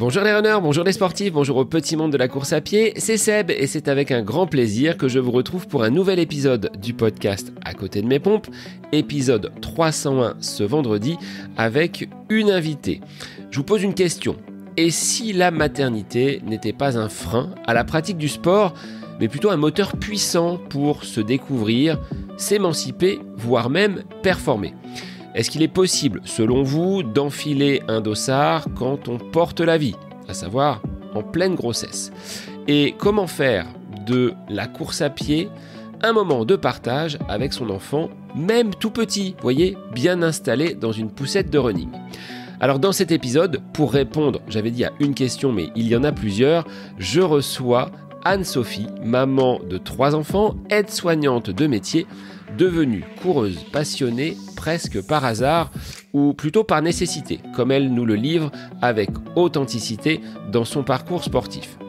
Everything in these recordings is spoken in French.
Bonjour les runners, bonjour les sportifs, bonjour au petit monde de la course à pied, c'est Seb et c'est avec un grand plaisir que je vous retrouve pour un nouvel épisode du podcast À côté de mes pompes, épisode 301 ce vendredi avec une invitée. Je vous pose une question, et si la maternité n'était pas un frein à la pratique du sport, mais plutôt un moteur puissant pour se découvrir, s'émanciper, voire même performer ? Est-ce qu'il est possible, selon vous, d'enfiler un dossard quand on porte la vie, à savoir en pleine grossesse ? Et comment faire de la course à pied un moment de partage avec son enfant, même tout petit, voyez, bien installé dans une poussette de running ? Alors dans cet épisode, pour répondre, j'avais dit à une question, mais il y en a plusieurs, je reçois Anne-Sophie, maman de 3 enfants, aide-soignante de métier, devenue coureuse passionnée presque par hasard, ou plutôt par nécessité, comme elle nous le livre avec authenticité dans son parcours sportif.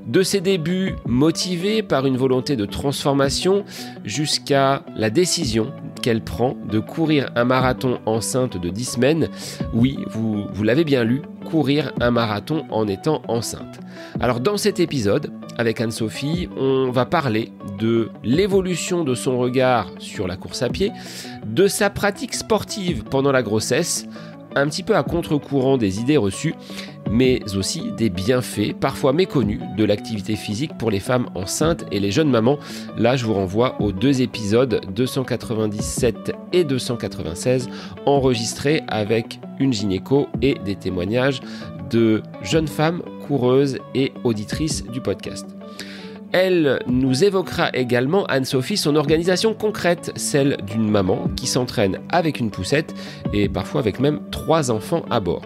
De ses débuts motivés par une volonté de transformation jusqu'à la décision qu'elle prend de courir un marathon enceinte de 10 semaines. Oui, vous l'avez bien lu, courir un marathon en étant enceinte. Alors dans cet épisode, avec Anne-Sophie, on va parler de l'évolution de son regard sur la course à pied, de sa pratique sportive pendant la grossesse, un petit peu à contre-courant des idées reçues, mais aussi des bienfaits parfois méconnus de l'activité physique pour les femmes enceintes et les jeunes mamans. Là, je vous renvoie aux 2 épisodes 297 et 296 enregistrés avec une gynéco et des témoignages de jeunes femmes coureuses et auditrices du podcast. Elle nous évoquera également, Anne-Sophie, son organisation concrète, celle d'une maman qui s'entraîne avec une poussette et parfois avec même 3 enfants à bord.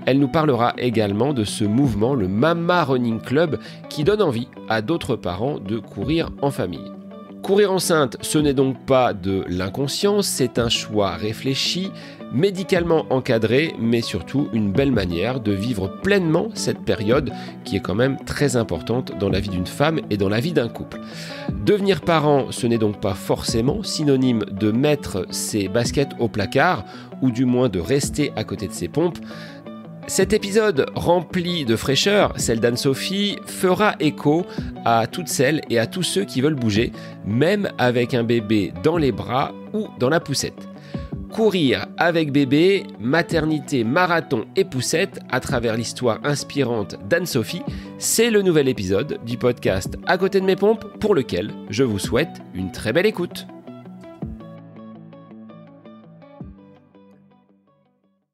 Elle nous parlera également de ce mouvement, le Mama Running Club, qui donne envie à d'autres parents de courir en famille. Courir enceinte, ce n'est donc pas de l'inconscience, c'est un choix réfléchi, médicalement encadré, mais surtout une belle manière de vivre pleinement cette période qui est quand même très importante dans la vie d'une femme et dans la vie d'un couple. Devenir parent, ce n'est donc pas forcément synonyme de mettre ses baskets au placard, ou du moins de rester à côté de ses pompes. Cet épisode rempli de fraîcheur, celle d'Anne-Sophie, fera écho à toutes celles et à tous ceux qui veulent bouger, même avec un bébé dans les bras ou dans la poussette. Courir avec bébé, maternité, marathon et poussette à travers l'histoire inspirante d'Anne-Sophie, c'est le nouvel épisode du podcast À côté de mes pompes pour lequel je vous souhaite une très belle écoute.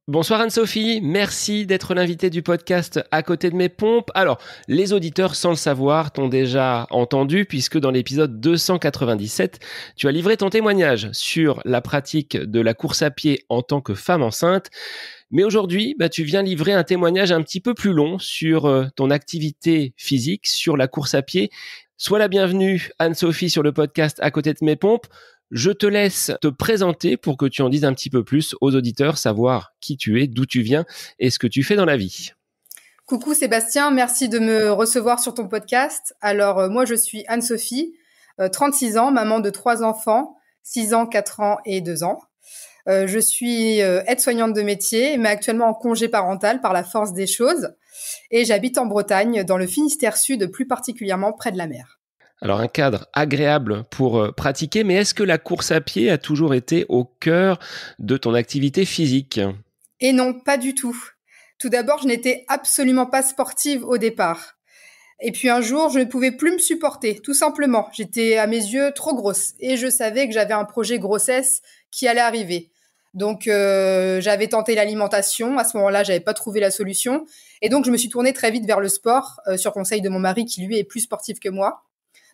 Bonsoir Anne-Sophie, merci d'être l'invitée du podcast À côté de mes pompes. Alors, les auditeurs sans le savoir t'ont déjà entendu puisque dans l'épisode 297, tu as livré ton témoignage sur la pratique de la course à pied en tant que femme enceinte. Mais aujourd'hui, tu viens livrer un témoignage un petit peu plus long sur ton activité physique, sur la course à pied. Sois la bienvenue Anne-Sophie sur le podcast À côté de mes pompes. Je te laisse te présenter pour que tu en dises un petit peu plus aux auditeurs, savoir qui tu es, d'où tu viens et ce que tu fais dans la vie. Coucou Sébastien, merci de me recevoir sur ton podcast. Alors moi je suis Anne-Sophie, 36 ans, maman de 3 enfants, 6 ans, 4 ans et 2 ans. Je suis aide-soignante de métier, mais actuellement en congé parental par la force des choses. Et j'habite en Bretagne, dans le Finistère Sud, plus particulièrement près de la mer. Alors un cadre agréable pour pratiquer, mais est-ce que la course à pied a toujours été au cœur de ton activité physique ? Et non, pas du tout. Tout d'abord, je n'étais absolument pas sportive au départ. Et puis un jour, je ne pouvais plus me supporter, tout simplement. J'étais à mes yeux trop grosse et je savais que j'avais un projet grossesse qui allait arriver. Donc j'avais tenté l'alimentation, à ce moment-là, j'avais pas trouvé la solution. Et donc je me suis tournée très vite vers le sport, sur conseil de mon mari qui lui est plus sportif que moi.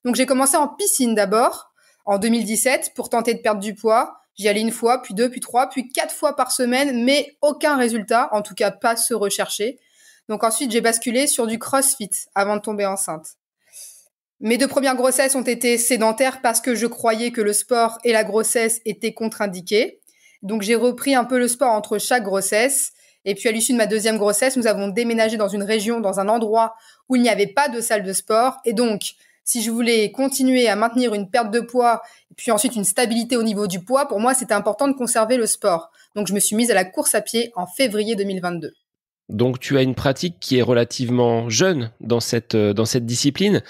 Donc j'ai commencé en piscine d'abord, en 2017, pour tenter de perdre du poids. J'y allais 1 fois, puis 2, puis 3, puis 4 fois par semaine, mais aucun résultat, en tout cas pas ceux recherchés. Donc ensuite, j'ai basculé sur du crossfit avant de tomber enceinte. Mes 2 premières grossesses ont été sédentaires parce que je croyais que le sport et la grossesse étaient contre-indiqués. Donc j'ai repris un peu le sport entre chaque grossesse. Et puis à l'issue de ma 2e grossesse, nous avons déménagé dans une région, dans un endroit où il n'y avait pas de salle de sport. Et donc, si je voulais continuer à maintenir une perte de poids, et puis ensuite une stabilité au niveau du poids, pour moi, c'était important de conserver le sport. Donc, je me suis mise à la course à pied en février 2022. Donc tu as une pratique qui est relativement jeune dans cette discipline.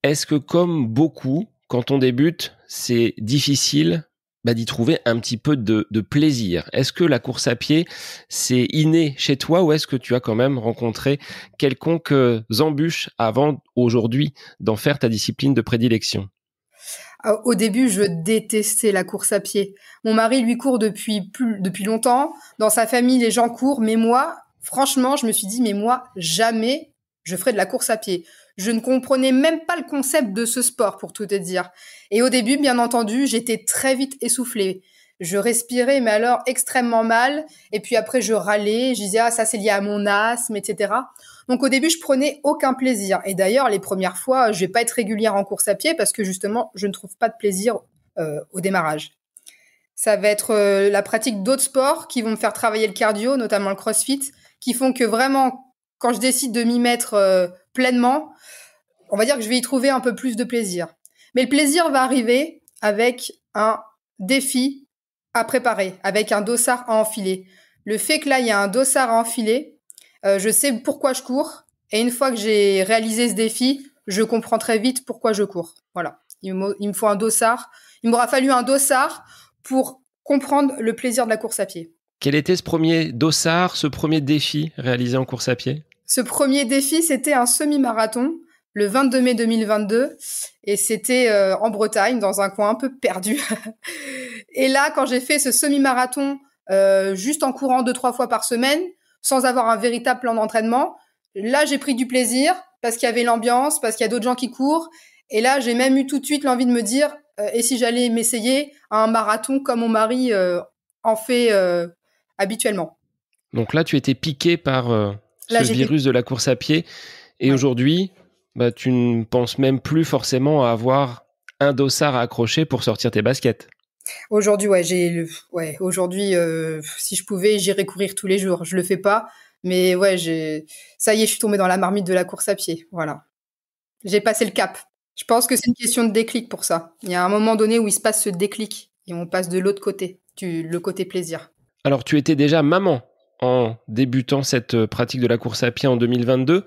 Est-ce que comme beaucoup, quand on débute, c'est difficile d'y trouver un petit peu de plaisir? Est-ce que la course à pied, c'est inné chez toi ou est-ce que tu as quand même rencontré quelconques embûches avant aujourd'hui d'en faire ta discipline de prédilection? Au début, je détestais la course à pied. Mon mari, lui, court depuis longtemps. Dans sa famille, les gens courent. Mais moi, franchement, je me suis dit, mais moi, jamais je ferai de la course à pied. Je ne comprenais même pas le concept de ce sport, pour tout te dire. Et au début, bien entendu, j'étais très vite essoufflée. Je respirais, mais alors extrêmement mal. Et puis après, je râlais. Je disais, ah, ça, c'est lié à mon asthme, etc. Donc au début, je prenais aucun plaisir. Et d'ailleurs, les premières fois, je vais pas être régulière en course à pied parce que justement, je ne trouve pas de plaisir au démarrage. Ça va être la pratique d'autres sports qui vont me faire travailler le cardio, notamment le crossfit, qui font que vraiment, quand je décide de m'y mettre pleinement, on va dire que je vais y trouver un peu plus de plaisir. Mais le plaisir va arriver avec un défi à préparer, avec un dossard à enfiler. Le fait que là, il y a un dossard à enfiler, je sais pourquoi je cours. Et une fois que j'ai réalisé ce défi, je comprends très vite pourquoi je cours. Voilà. Il me faut un dossard. Il m'aura fallu un dossard pour comprendre le plaisir de la course à pied. Quel était ce premier dossard, ce premier défi réalisé en course à pied? Ce premier défi, c'était un semi-marathon, le 22 mai 2022. Et c'était en Bretagne, dans un coin un peu perdu. Et là, quand j'ai fait ce semi-marathon, juste en courant 2-3 fois par semaine, sans avoir un véritable plan d'entraînement, là, j'ai pris du plaisir parce qu'il y avait l'ambiance, parce qu'il y a d'autres gens qui courent. Et là, j'ai même eu tout de suite l'envie de me dire, et si j'allais m'essayer à un marathon comme mon mari en fait habituellement. Donc là, tu étais piqué par ce virus de la course à pied. Et aujourd'hui, tu ne penses même plus forcément à avoir un dossard à accrocher pour sortir tes baskets. Aujourd'hui, aujourd'hui, si je pouvais, j'irais courir tous les jours. Je le fais pas, mais ça y est, je suis tombée dans la marmite de la course à pied. Voilà, j'ai passé le cap. Je pense que c'est une question de déclic pour ça. Il y a un moment donné où il se passe ce déclic et on passe de l'autre côté, le côté plaisir. Alors, tu étais déjà maman en débutant cette pratique de la course à pied en 2022.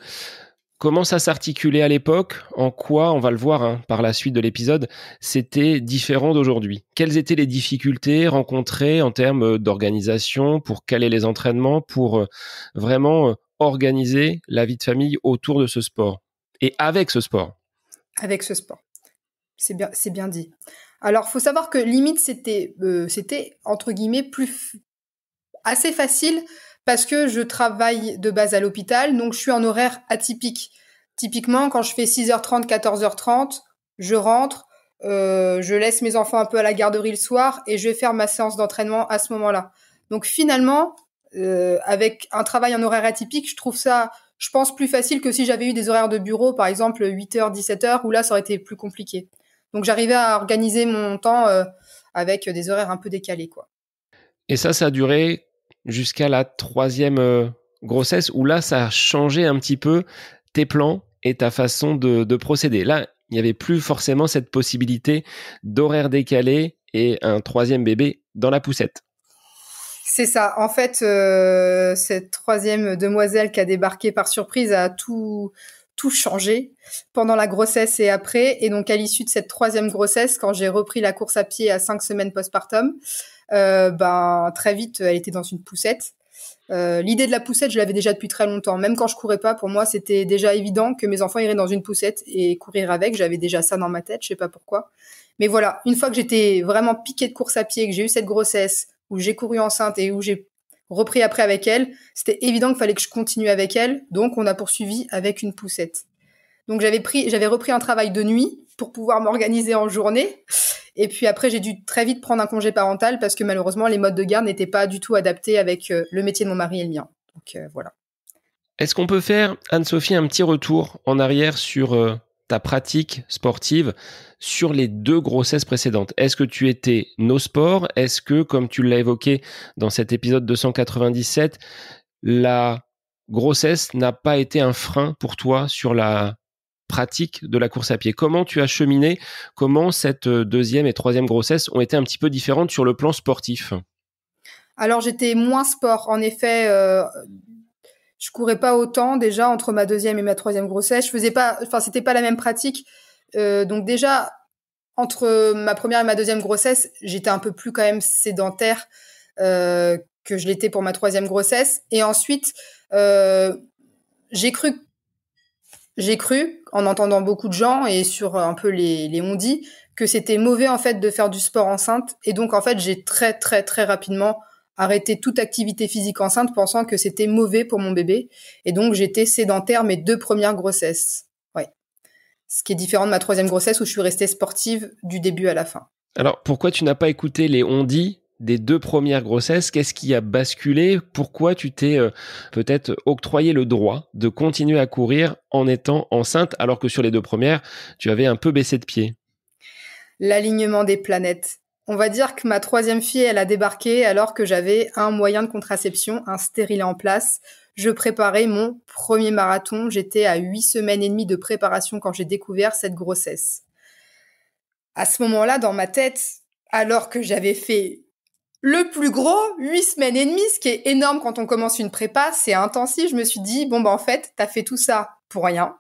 Comment ça s'articulait à l'époque? En quoi, on va le voir par la suite de l'épisode, c'était différent d'aujourd'hui? Quelles étaient les difficultés rencontrées en termes d'organisation pour caler les entraînements, pour vraiment organiser la vie de famille autour de ce sport et avec ce sport? Avec ce sport, c'est bien dit. Alors, faut savoir que limite c'était entre guillemets assez facile parce que je travaille de base à l'hôpital, donc je suis en horaire atypique. Typiquement, quand je fais 6h30, 14h30, je rentre, je laisse mes enfants un peu à la garderie le soir et je vais faire ma séance d'entraînement à ce moment-là. Donc finalement, avec un travail en horaire atypique, je trouve ça, je pense, plus facile que si j'avais eu des horaires de bureau, par exemple 8h, 17h, où là, ça aurait été plus compliqué. Donc j'arrivais à organiser mon temps avec des horaires un peu décalés, quoi. Et ça a duré jusqu'à la 3e grossesse, où là, ça a changé un petit peu tes plans et ta façon de procéder. Là, il n'y avait plus forcément cette possibilité d'horaire décalé et un 3e bébé dans la poussette. C'est ça. En fait, cette 3e demoiselle qui a débarqué par surprise a tout changé pendant la grossesse et après. Et donc, à l'issue de cette 3e grossesse, quand j'ai repris la course à pied à 5 semaines postpartum, très vite, elle était dans une poussette. L'idée de la poussette, je l'avais déjà depuis très longtemps. Même quand je courais pas, pour moi, c'était déjà évident que mes enfants iraient dans une poussette et courir avec. J'avais déjà ça dans ma tête, je sais pas pourquoi. Mais voilà, une fois que j'étais vraiment piquée de course à pied, que j'ai eu cette grossesse, où j'ai couru enceinte et où j'ai repris après avec elle, c'était évident qu'il fallait que je continue avec elle. Donc, on a poursuivi avec une poussette. Donc, j'avais repris un travail de nuit pour pouvoir m'organiser en journée. Et puis après, j'ai dû très vite prendre un congé parental parce que malheureusement, les modes de garde n'étaient pas du tout adaptés avec le métier de mon mari et le mien. Donc, voilà. Est-ce qu'on peut faire, Anne-Sophie, un petit retour en arrière sur ta pratique sportive sur les 2 grossesses précédentes? Est-ce que tu étais no sport? Est-ce que, comme tu l'as évoqué dans cet épisode 297, la grossesse n'a pas été un frein pour toi sur la pratique de la course à pied? Comment tu as cheminé? Comment cette 2e et 3e grossesse ont été un petit peu différentes sur le plan sportif? Alors, j'étais moins sport. En effet, Je courais pas autant déjà entre ma deuxième et ma troisième grossesse. Je faisais pas, enfin c'était pas la même pratique. Donc déjà entre ma première et ma deuxième grossesse, j'étais un peu plus quand même sédentaire que je l'étais pour ma troisième grossesse. Et ensuite, j'ai cru en entendant beaucoup de gens et sur un peu les on-dit que c'était mauvais en fait de faire du sport enceinte. Et donc en fait, j'ai très très très rapidement arrêté toute activité physique enceinte pensant que c'était mauvais pour mon bébé. Et donc j'étais sédentaire mes 2 premières grossesses. Ouais. Ce qui est différent de ma troisième grossesse où je suis restée sportive du début à la fin. Alors, pourquoi tu n'as pas écouté les on-dit des 2 premières grossesses? Qu'est-ce qui a basculé? Pourquoi tu t'es peut-être octroyé le droit de continuer à courir en étant enceinte alors que sur les 2 premières, tu avais un peu baissé de pied? L'alignement des planètes. On va dire que ma troisième fille, elle a débarqué alors que j'avais un moyen de contraception, un stérilet en place. Je préparais mon premier marathon. J'étais à 8 semaines et demie de préparation quand j'ai découvert cette grossesse. À ce moment-là, dans ma tête, alors que j'avais fait le plus gros, 8 semaines et demie, ce qui est énorme quand on commence une prépa, c'est intensif. Je me suis dit, bon, en fait, t'as fait tout ça pour rien.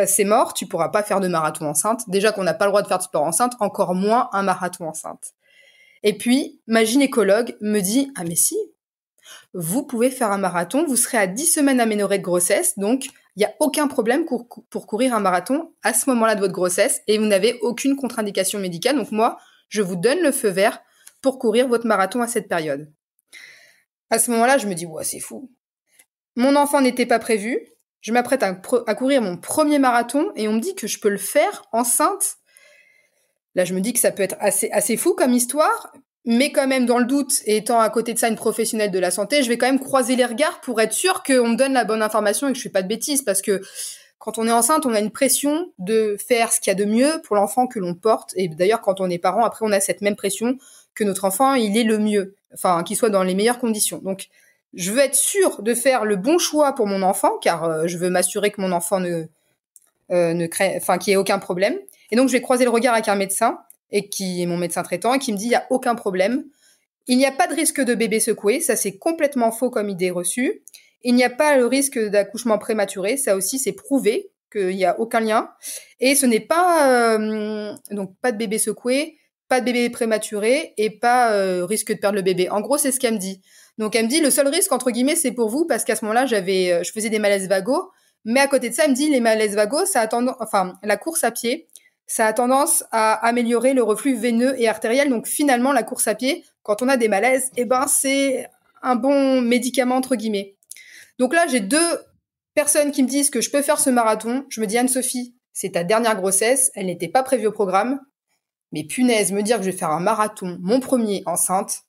C'est mort, tu pourras pas faire de marathon enceinte. Déjà qu'on n'a pas le droit de faire de sport enceinte, encore moins un marathon enceinte. Et puis, ma gynécologue me dit, ah mais si, vous pouvez faire un marathon, vous serez à 10 semaines aménorrhée de grossesse, donc il n'y a aucun problème pour courir un marathon à ce moment-là de votre grossesse et vous n'avez aucune contre-indication médicale. Donc moi, je vous donne le feu vert pour courir votre marathon à cette période. À ce moment-là, je me dis, ouais, c'est fou. Mon enfant n'était pas prévu. Je m'apprête à courir mon premier marathon et on me dit que je peux le faire enceinte. Là, je me dis que ça peut être assez fou comme histoire, mais quand même dans le doute, et étant à côté de ça une professionnelle de la santé, je vais quand même croiser les regards pour être sûre qu'on me donne la bonne information et que je fais pas de bêtises, parce que quand on est enceinte, on a une pression de faire ce qu'il y a de mieux pour l'enfant que l'on porte. Et d'ailleurs, quand on est parent, après, on a cette même pression que notre enfant, il est le mieux, enfin, qu'il soit dans les meilleures conditions. Donc, je veux être sûre de faire le bon choix pour mon enfant, car je veux m'assurer que mon enfant qu'il y ait aucun problème. Et donc, je vais croiser le regard avec un médecin, et qui est mon médecin traitant, et qui me dit, il n'y a aucun problème. Il n'y a pas de risque de bébé secoué. Ça, c'est complètement faux comme idée reçue. Il n'y a pas le risque d'accouchement prématuré. Ça aussi, c'est prouvé qu'il n'y a aucun lien. Et ce n'est pas, donc, pas de bébé secoué, pas de bébé prématuré, et pas risque de perdre le bébé. En gros, c'est ce qu'elle me dit. Donc, elle me dit, le seul risque, entre guillemets, c'est pour vous, parce qu'à ce moment-là, je faisais des malaises vagos. Mais à côté de ça, elle me dit, les malaises vagos, la course à pied, ça a tendance à améliorer le reflux veineux et artériel. Donc finalement, la course à pied, quand on a des malaises, c'est un bon médicament, entre guillemets. Donc là, j'ai 2 personnes qui me disent que je peux faire ce marathon. Je me dis, Anne-Sophie, c'est ta dernière grossesse. Elle n'était pas prévue au programme. Mais punaise, me dire que je vais faire un marathon, mon premier enceinte,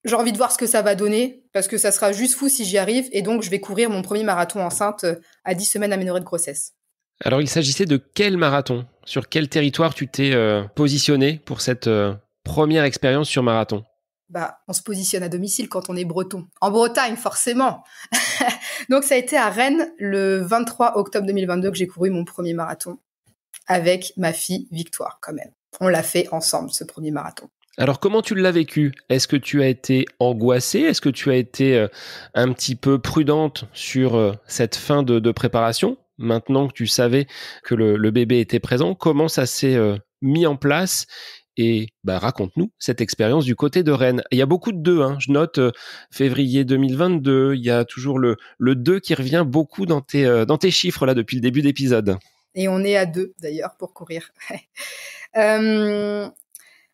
j'ai envie de voir ce que ça va donner, parce que ça sera juste fou si j'y arrive. Et donc, je vais courir mon premier marathon enceinte à 10 semaines aménorrhée de grossesse. Alors, il s'agissait de quel marathon? Sur quel territoire tu t'es positionné pour cette première expérience sur marathon? On se positionne à domicile quand on est breton. En Bretagne, forcément. Donc, ça a été à Rennes le 23 octobre 2022 que j'ai couru mon premier marathon avec ma fille Victoire, quand même. On l'a fait ensemble, ce premier marathon. Alors, comment tu l'as vécu? Est-ce que tu as été angoissée? Est-ce que tu as été un petit peu prudente sur cette fin de préparation? Maintenant que tu savais que le bébé était présent, comment ça s'est mis en place? Et raconte-nous cette expérience du côté de Rennes. Il y a beaucoup de 2, hein. Je note février 2022, il y a toujours le 2 qui revient beaucoup dans tes chiffres là depuis le début d'épisode. Et on est à 2 d'ailleurs pour courir.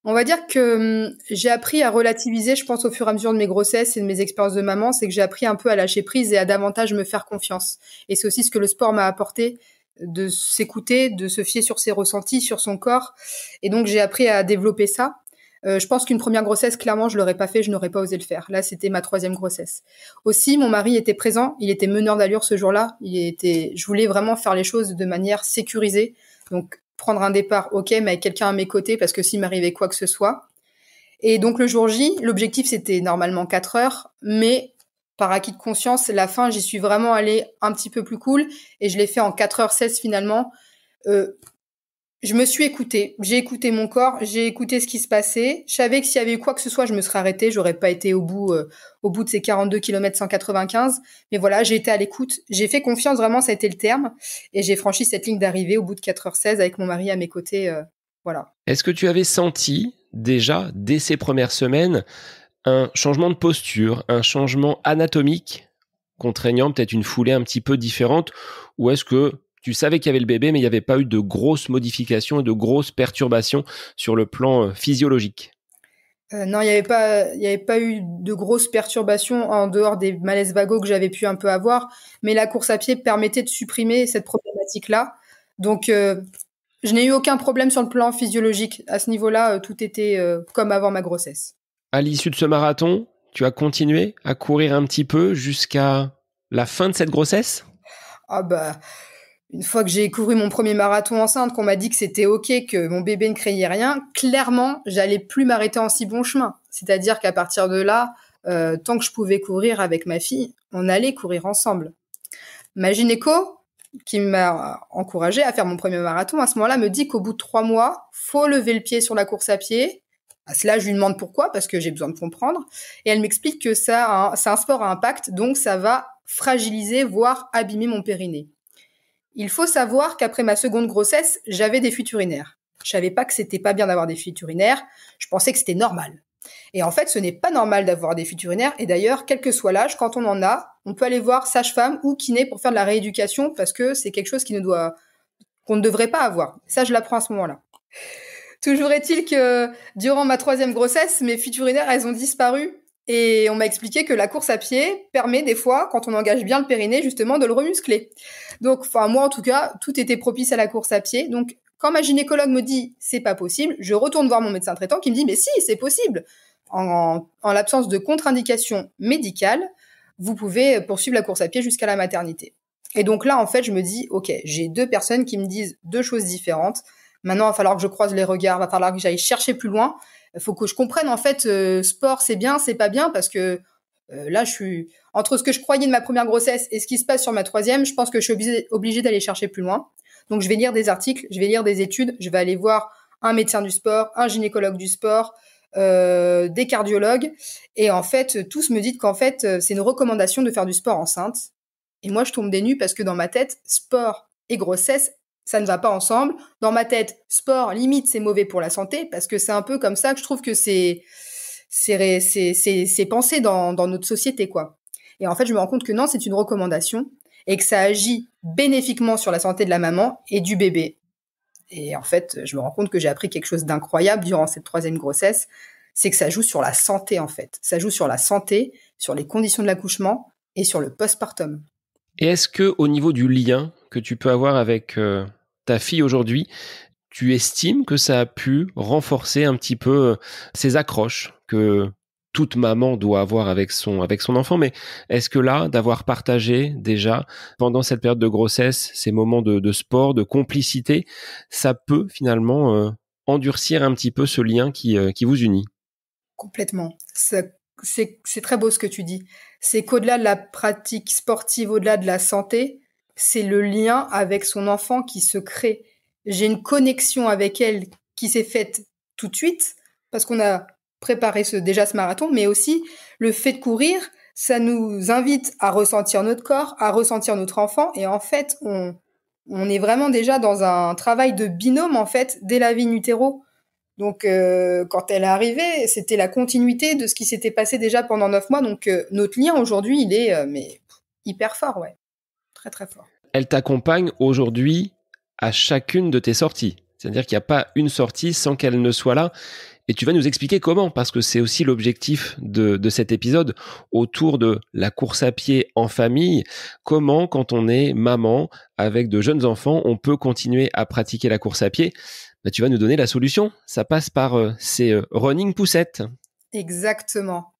On va dire que j'ai appris à relativiser, je pense, au fur et à mesure de mes grossesses et de mes expériences de maman, c'est que j'ai appris un peu à lâcher prise et à davantage me faire confiance. Et c'est aussi ce que le sport m'a apporté, de s'écouter, de se fier sur ses ressentis, sur son corps. Et donc, j'ai appris à développer ça. Je pense qu'une première grossesse, clairement, je l'aurais pas fait, je n'aurais pas osé le faire. Là, c'était ma troisième grossesse. Aussi, mon mari était présent, il était meneur d'allure ce jour-là. Je voulais vraiment faire les choses de manière sécurisée. Donc, prendre un départ, ok, mais avec quelqu'un à mes côtés, parce que s'il m'arrivait quoi que ce soit. Et donc, le jour J, l'objectif, c'était normalement 4 heures, mais par acquis de conscience, la fin, j'y suis vraiment allée un petit peu plus cool, et je l'ai fait en 4h16 finalement. Je me suis écoutée. J'ai écouté mon corps, j'ai écouté ce qui se passait. Je savais que s'il y avait eu quoi que ce soit, je me serais arrêtée. J'aurais pas été au bout de ces 42 km 195. Mais voilà, j'ai été à l'écoute. J'ai fait confiance, vraiment, ça a été le terme. Et j'ai franchi cette ligne d'arrivée au bout de 4h16 avec mon mari à mes côtés. Voilà. Est-ce que tu avais senti déjà, dès ces premières semaines, un changement de posture, un changement anatomique contraignant, peut-être une foulée un petit peu différente, ou est-ce que tu savais qu'il y avait le bébé, mais il n'y avait pas eu de grosses modifications et de grosses perturbations sur le plan physiologique? Non, il y avait pas eu de grosses perturbations en dehors des malaises vagos que j'avais pu un peu avoir, mais la course à pied permettait de supprimer cette problématique-là. Donc, je n'ai eu aucun problème sur le plan physiologique. À ce niveau-là, tout était comme avant ma grossesse. À l'issue de ce marathon, tu as continué à courir un petit peu jusqu'à la fin de cette grossesse? Ah bah, une fois que j'ai couru mon premier marathon enceinte, qu'on m'a dit que c'était OK, que mon bébé ne craignait rien, clairement, j'allais plus m'arrêter en si bon chemin. C'est-à-dire qu'à partir de là, tant que je pouvais courir avec ma fille, on allait courir ensemble. Ma gynéco, qui m'a encouragée à faire mon premier marathon, à ce moment-là, me dit qu'au bout de 3 mois, faut lever le pied sur la course à pied. À cela, je lui demande pourquoi, parce que j'ai besoin de comprendre. Et elle m'explique que c'est un sport à impact, donc ça va fragiliser, voire abîmer mon périnée. Il faut savoir qu'après ma seconde grossesse, j'avais des fuites urinaires. Je savais pas que c'était pas bien d'avoir des fuites urinaires. Je pensais que c'était normal. Et en fait, ce n'est pas normal d'avoir des fuites urinaires. Et d'ailleurs, quel que soit l'âge, quand on en a, on peut aller voir sage-femme ou kiné pour faire de la rééducation parce que c'est quelque chose qu'on ne devrait pas avoir. Ça, je l'apprends à ce moment-là. Toujours est-il que durant ma troisième grossesse, mes fuites urinaires, elles ont disparu. Et on m'a expliqué que la course à pied permet des fois, quand on engage bien le périnée, justement, de le remuscler. Donc, enfin, moi, en tout cas, tout était propice à la course à pied. Donc, quand ma gynécologue me dit c'est pas possible, je retourne voir mon médecin traitant qui me dit mais si, c'est possible. En l'absence de contre-indication médicale, vous pouvez poursuivre la course à pied jusqu'à la maternité. Et donc là, en fait, je me dis, ok, j'ai deux personnes qui me disent deux choses différentes. Maintenant, il va falloir que je croise les regards, il va falloir que j'aille chercher plus loin. Il faut que je comprenne, en fait, sport, c'est bien, c'est pas bien, parce que là, je suis entre ce que je croyais de ma première grossesse et ce qui se passe sur ma troisième, je pense que je suis obligée d'aller chercher plus loin. Donc, je vais lire des articles, je vais lire des études, je vais aller voir un médecin du sport, un gynécologue du sport, des cardiologues. Et en fait, tous me disent qu'en fait, c'est une recommandation de faire du sport enceinte. Et moi, je tombe des nues parce que dans ma tête, sport et grossesse, ça ne va pas ensemble. Dans ma tête, sport, limite, c'est mauvais pour la santé parce que c'est un peu comme ça que je trouve que c'est pensé dans notre société, quoi. Et en fait, je me rends compte que non, c'est une recommandation et que ça agit bénéfiquement sur la santé de la maman et du bébé. Et en fait, je me rends compte que j'ai appris quelque chose d'incroyable durant cette troisième grossesse, c'est que ça joue sur la santé, en fait. Ça joue sur la santé, sur les conditions de l'accouchement et sur le postpartum. Et est-ce que, au niveau du lien que tu peux avoir avec ta fille aujourd'hui, tu estimes que ça a pu renforcer un petit peu ces accroches que toute maman doit avoir avec son enfant, mais est-ce que là, d'avoir partagé déjà pendant cette période de grossesse ces moments de sport, de complicité, ça peut finalement endurcir un petit peu ce lien qui vous unit? Complètement. C'est très beau ce que tu dis. C'est qu'au-delà de la pratique sportive, au-delà de la santé, c'est le lien avec son enfant qui se crée. J'ai une connexion avec elle qui s'est faite tout de suite parce qu'on a préparé déjà ce marathon, mais aussi le fait de courir, ça nous invite à ressentir notre corps, à ressentir notre enfant, et en fait, on est vraiment déjà dans un travail de binôme en fait dès la vie in utero. Donc, quand elle est arrivée, c'était la continuité de ce qui s'était passé déjà pendant 9 mois. Donc, notre lien aujourd'hui, il est mais hyper fort, ouais, très très fort. Elle t'accompagne aujourd'hui à chacune de tes sorties. C'est-à-dire qu'il n'y a pas une sortie sans qu'elle ne soit là. Et tu vas nous expliquer comment, parce que c'est aussi l'objectif de cet épisode autour de la course à pied en famille. Comment, quand on est maman avec de jeunes enfants, on peut continuer à pratiquer la course à pied. Ben, tu vas nous donner la solution. Ça passe par ces running poussettes. Exactement.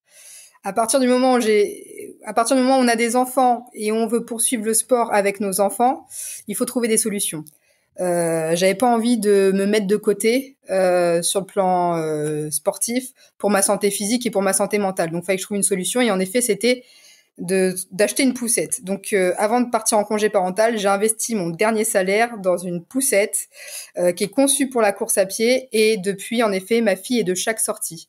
À partir du moment où on a des enfants et on veut poursuivre le sport avec nos enfants, il faut trouver des solutions. J'avais pas envie de me mettre de côté sur le plan sportif pour ma santé physique et pour ma santé mentale. Donc, il fallait que je trouve une solution. Et en effet, c'était d'acheter une poussette. Donc, avant de partir en congé parental, j'ai investi mon dernier salaire dans une poussette qui est conçue pour la course à pied. Et depuis, en effet, ma fille est de chaque sortie.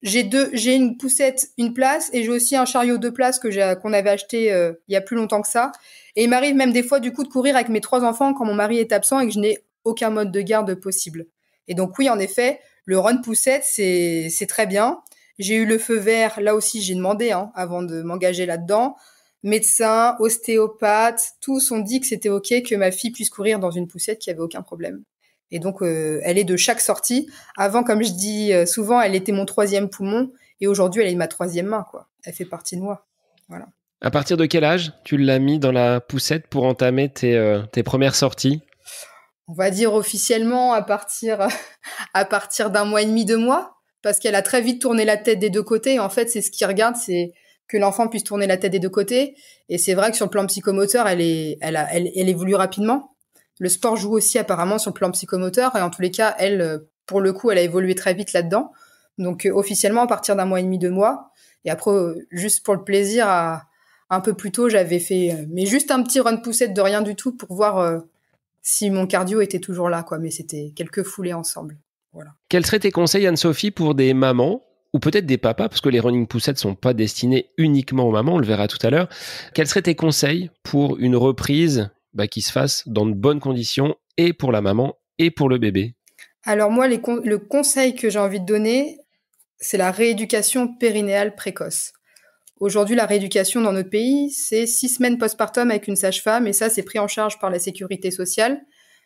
J'ai une poussette, une place, et j'ai aussi un chariot 2 places qu'on avait acheté il y a plus longtemps que ça. Et il m'arrive même des fois, du coup, de courir avec mes 3 enfants quand mon mari est absent et que je n'ai aucun mode de garde possible. Et donc, oui, en effet, le run poussette, c'est très bien. J'ai eu le feu vert, là aussi j'ai demandé avant de m'engager là-dedans. Médecin, ostéopathe, tous ont dit que c'était ok que ma fille puisse courir dans une poussette, qu'il n'y avait aucun problème. Et donc elle est de chaque sortie. Avant, comme je dis souvent, elle était mon 3e poumon et aujourd'hui elle est ma 3e main, quoi. Elle fait partie de moi. Voilà. À partir de quel âge tu l'as mis dans la poussette pour entamer tes premières sorties? On va dire officiellement à partir d'un mois et demi, 2 mois. Parce qu'elle a très vite tourné la tête des 2 côtés. Et en fait, c'est ce qu'ils regardent, c'est que l'enfant puisse tourner la tête des 2 côtés. Et c'est vrai que sur le plan psychomoteur, elle évolue rapidement. Le sport joue aussi apparemment sur le plan psychomoteur. Et en tous les cas, elle, pour le coup, elle a évolué très vite là-dedans. Donc, officiellement, à partir d'un mois et demi, 2 mois. Et après, juste pour le plaisir, un peu plus tôt, j'avais fait, mais juste un petit run poussette de rien du tout pour voir si mon cardio était toujours là, quoi. Mais c'était quelques foulées ensemble. Voilà. Quels seraient tes conseils, Anne-Sophie, pour des mamans ou peut-être des papas, parce que les running poussettes sont pas destinés uniquement aux mamans, on le verra tout à l'heure. Quels seraient tes conseils pour une reprise qui se fasse dans de bonnes conditions et pour la maman et pour le bébé? Alors moi, le conseil que j'ai envie de donner, c'est la rééducation périnéale précoce. Aujourd'hui, la rééducation dans notre pays, c'est 6 semaines postpartum avec une sage-femme, et ça, c'est pris en charge par la sécurité sociale.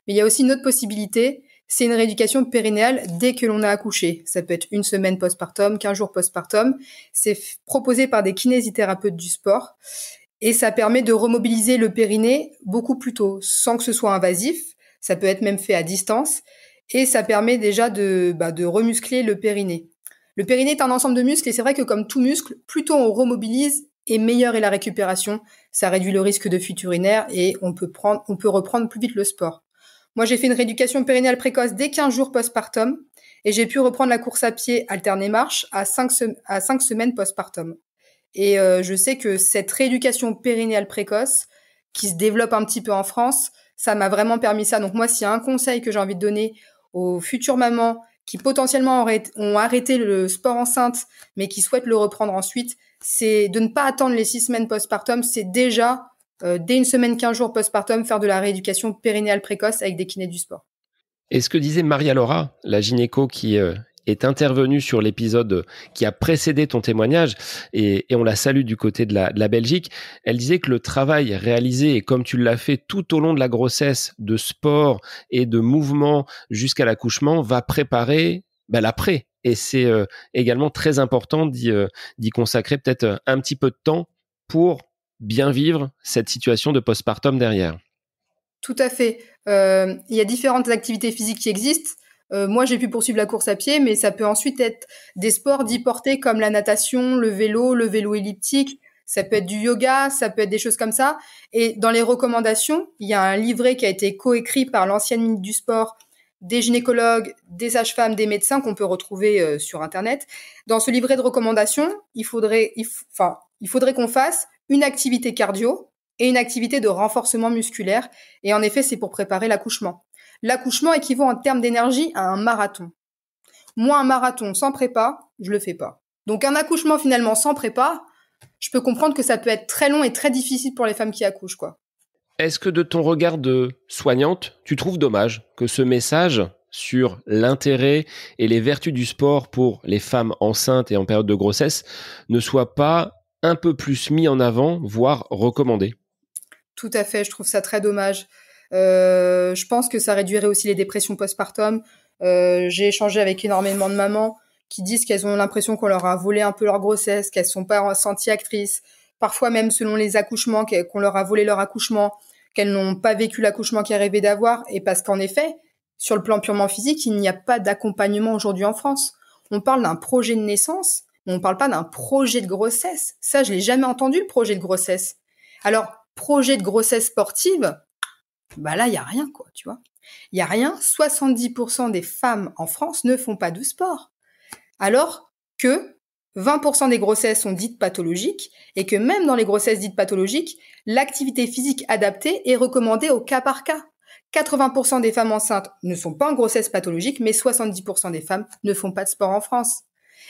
Mais il y a aussi une autre possibilité, c'est une rééducation périnéale dès que l'on a accouché. Ça peut être 1 semaine postpartum, 15 jours postpartum. C'est proposé par des kinésithérapeutes du sport, et ça permet de remobiliser le périnée beaucoup plus tôt, sans que ce soit invasif. Ça peut être même fait à distance, et ça permet déjà de remuscler le périnée. Le périnée est un ensemble de muscles et c'est vrai que comme tout muscle, plus tôt on remobilise et meilleure est la récupération. Ça réduit le risque de fuite urinaire et on peut reprendre plus vite le sport. Moi, j'ai fait une rééducation périnéale précoce dès 15 jours postpartum et j'ai pu reprendre la course à pied alternée marche à 5 semaines postpartum. Et je sais que cette rééducation périnéale précoce qui se développe un petit peu en France, ça m'a vraiment permis ça. Donc moi, s'il y a un conseil que j'ai envie de donner aux futures mamans qui potentiellement ont arrêté le sport enceinte, mais qui souhaitent le reprendre ensuite, c'est de ne pas attendre les 6 semaines postpartum, c'est déjà, dès 1 semaine, 15 jours postpartum, faire de la rééducation périnéale précoce avec des kinés du sport. Et ce que disait Maria-Laura, la gynéco qui est intervenue sur l'épisode qui a précédé ton témoignage, et on la salue du côté de la Belgique, elle disait que le travail réalisé, et comme tu l'as fait tout au long de la grossesse, de sport et de mouvement jusqu'à l'accouchement, va préparer l'après. Et c'est également très important d'y consacrer peut-être un petit peu de temps pour bien vivre cette situation de postpartum derrière. Tout à fait. Il y a différentes activités physiques qui existent. Moi, j'ai pu poursuivre la course à pied, mais ça peut ensuite être des sports dits portés comme la natation, le vélo elliptique. Ça peut être du yoga, ça peut être des choses comme ça. Et dans les recommandations, il y a un livret qui a été coécrit par l'ancienne ministre du Sport, des gynécologues, des sages-femmes, des médecins qu'on peut retrouver sur Internet. Dans ce livret de recommandations, il faudrait qu'on fasse une activité cardio et une activité de renforcement musculaire. Et en effet, c'est pour préparer l'accouchement. L'accouchement équivaut en termes d'énergie à un marathon. Moi, un marathon sans prépa, je le fais pas. Donc un accouchement finalement sans prépa, je peux comprendre que ça peut être très long et très difficile pour les femmes qui accouchent, quoi. Est-ce que de ton regard de soignante, tu trouves dommage que ce message sur l'intérêt et les vertus du sport pour les femmes enceintes et en période de grossesse ne soit pas un peu plus mis en avant, voire recommandé? Tout à fait, je trouve ça très dommage. Je pense que ça réduirait aussi les dépressions postpartum. J'ai échangé avec énormément de mamans qui disent qu'elles ont l'impression qu'on leur a volé un peu leur grossesse, qu'elles sont pas senties actrices. Parfois même selon les accouchements, qu'on leur a volé leur accouchement, qu'elles n'ont pas vécu l'accouchement qu'elles rêvaient d'avoir. Et parce qu'en effet, sur le plan purement physique, il n'y a pas d'accompagnement aujourd'hui en France. On parle d'un projet de naissance, mais on parle pas d'un projet de grossesse. Ça, je l'ai jamais entendu, le projet de grossesse. Alors, projet de grossesse sportive, là, il y a rien, quoi, tu vois. Il y a rien. 70% des femmes en France ne font pas de sport. Alors que 20% des grossesses sont dites pathologiques et que même dans les grossesses dites pathologiques, l'activité physique adaptée est recommandée au cas par cas. 80% des femmes enceintes ne sont pas en grossesse pathologique, mais 70% des femmes ne font pas de sport en France.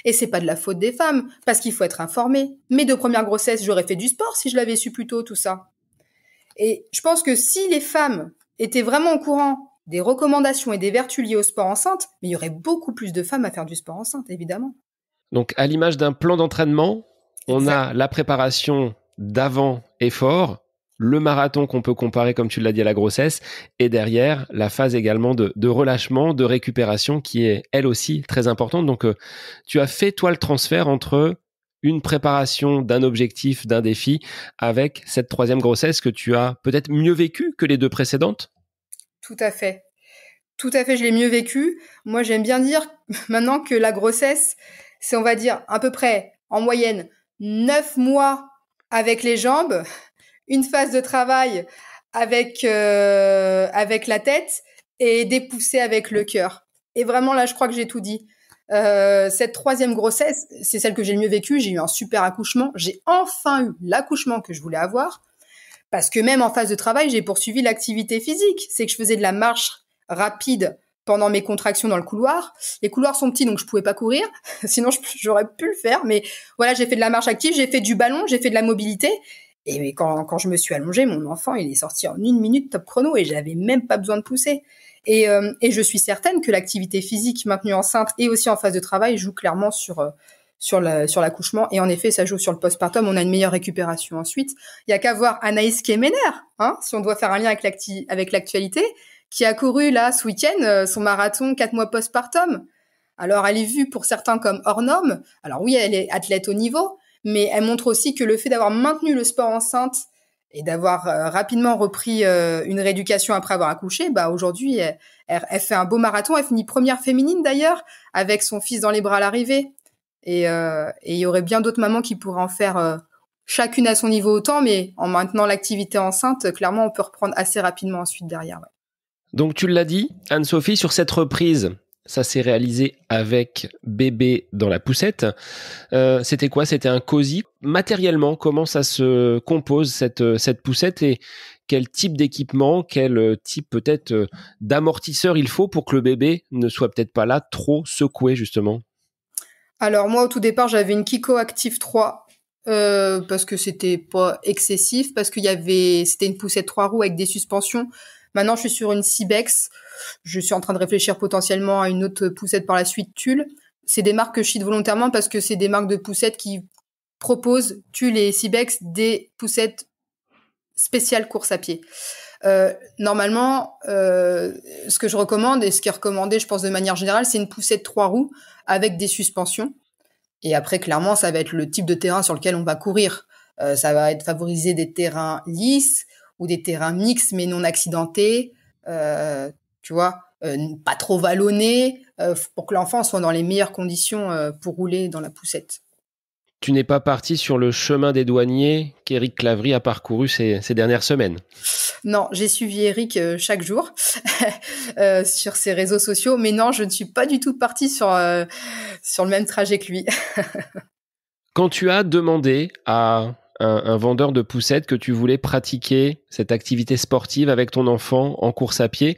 Et c'est pas de la faute des femmes, parce qu'il faut être informé. Mes 2 premières grossesses, j'aurais fait du sport si je l'avais su plus tôt, tout ça. Et je pense que si les femmes étaient vraiment au courant des recommandations et des vertus liées au sport enceinte, mais il y aurait beaucoup plus de femmes à faire du sport enceinte, évidemment. Donc, à l'image d'un plan d'entraînement, on Exact. a la préparation d'avant effort, le marathon qu'on peut comparer, comme tu l'as dit, à la grossesse, et derrière, la phase également de relâchement, de récupération, qui est elle aussi très importante. Donc, tu as fait, toi, le transfert entre une préparation d'un objectif, d'un défi, avec cette 3e grossesse que tu as peut-être mieux vécue que les 2 précédentes? Tout à fait. Tout à fait, je l'ai mieux vécu. Moi, j'aime bien dire maintenant que la grossesse, c'est, on va dire, à peu près, en moyenne, 9 mois avec les jambes, une phase de travail avec la tête et des poussées avec le cœur. Et vraiment, là, je crois que j'ai tout dit. Cette 3e grossesse, c'est celle que j'ai le mieux vécue. J'ai eu un super accouchement. J'ai enfin eu l'accouchement que je voulais avoir. Parce que même en phase de travail, j'ai poursuivi l'activité physique. C'est que je faisais de la marche rapide pendant mes contractions dans le couloir. Les couloirs sont petits, donc je pouvais pas courir. Sinon, j'aurais pu le faire. Mais voilà, j'ai fait de la marche active, j'ai fait du ballon, j'ai fait de la mobilité. Et quand je me suis allongée, mon enfant, il est sorti en 1 minute top chrono et j'avais même pas besoin de pousser. Et je suis certaine que l'activité physique maintenue enceinte et aussi en phase de travail joue clairement sur l'accouchement. Et en effet, ça joue sur le postpartum. On a une meilleure récupération ensuite. Il y a qu'à voir Anaïs Kemener, si on doit faire un lien avec l'actualité, qui a couru là ce week-end son marathon 4 mois postpartum. Alors, elle est vue pour certains comme hors norme. Alors oui, elle est athlète au niveau, mais elle montre aussi que le fait d'avoir maintenu le sport enceinte et d'avoir rapidement repris une rééducation après avoir accouché, bah aujourd'hui, elle fait un beau marathon. Elle finit première féminine d'ailleurs, avec son fils dans les bras à l'arrivée. Et il y aurait bien d'autres mamans qui pourraient en faire chacune à son niveau autant, mais en maintenant l'activité enceinte, clairement, on peut reprendre assez rapidement ensuite derrière. Ouais. Donc, tu l'as dit, Anne-Sophie, sur cette reprise, ça s'est réalisé avec bébé dans la poussette. C'était quoi? C'était un cosy. Matériellement, comment ça se compose cette poussette et quel type d'équipement, quel type peut-être d'amortisseur il faut pour que le bébé ne soit peut-être pas là trop secoué justement? Alors moi, au tout départ, j'avais une Kiko Active 3 parce que c'était pas excessif, parce c'était une poussette 3 roues avec des suspensions. Maintenant, je suis sur une Cybex. Je suis en train de réfléchir potentiellement à une autre poussette par la suite, Tulle. C'est des marques que je cite volontairement parce que c'est des marques de poussettes qui proposent, Tulle et Cybex, des poussettes spéciales course à pied. Normalement, ce que je recommande et ce qui est recommandé, je pense de manière générale, c'est une poussette 3 roues avec des suspensions. Et après, clairement, ça va être le type de terrain sur lequel on va courir. Ça va être favoriser des terrains lisses ou des terrains mixtes mais non accidentés. Tu vois, pas trop vallonnés pour que l'enfant soit dans les meilleures conditions pour rouler dans la poussette. Tu n'es pas parti sur le chemin des douaniers qu'Éric Clavry a parcouru ces dernières semaines? Non, j'ai suivi Eric chaque jour sur ses réseaux sociaux, mais non, je ne suis pas du tout partie sur le même trajet que lui. Quand tu as demandé à un vendeur de poussettes que tu voulais pratiquer cette activité sportive avec ton enfant en course à pied,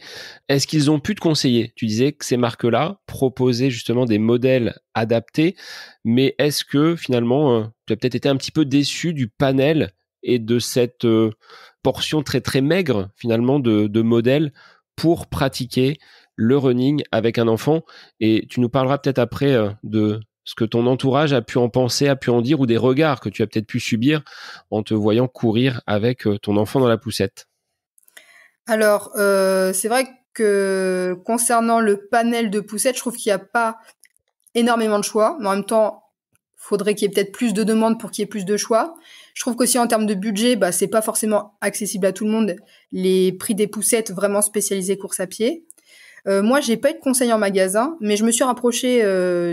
est-ce qu'ils ont pu te conseiller? Tu disais que ces marques-là proposaient justement des modèles adaptés, mais est-ce que finalement, tu as peut-être été un petit peu déçu du panel et de cette portion très très maigre finalement de modèles pour pratiquer le running avec un enfant? Et tu nous parleras peut-être après de ce que ton entourage a pu en penser, a pu en dire, ou des regards que tu as peut-être pu subir en te voyant courir avec ton enfant dans la poussette. Alors, c'est vrai que concernant le panel de poussettes, je trouve qu'il n'y a pas énormément de choix, mais en même temps, faudrait qu'il y ait peut-être plus de demandes pour qu'il y ait plus de choix. Je trouve qu'aussi en termes de budget, c'est pas forcément accessible à tout le monde, les prix des poussettes vraiment spécialisées course à pied. Moi, j'ai pas eu de conseil en magasin, mais je me suis rapprochée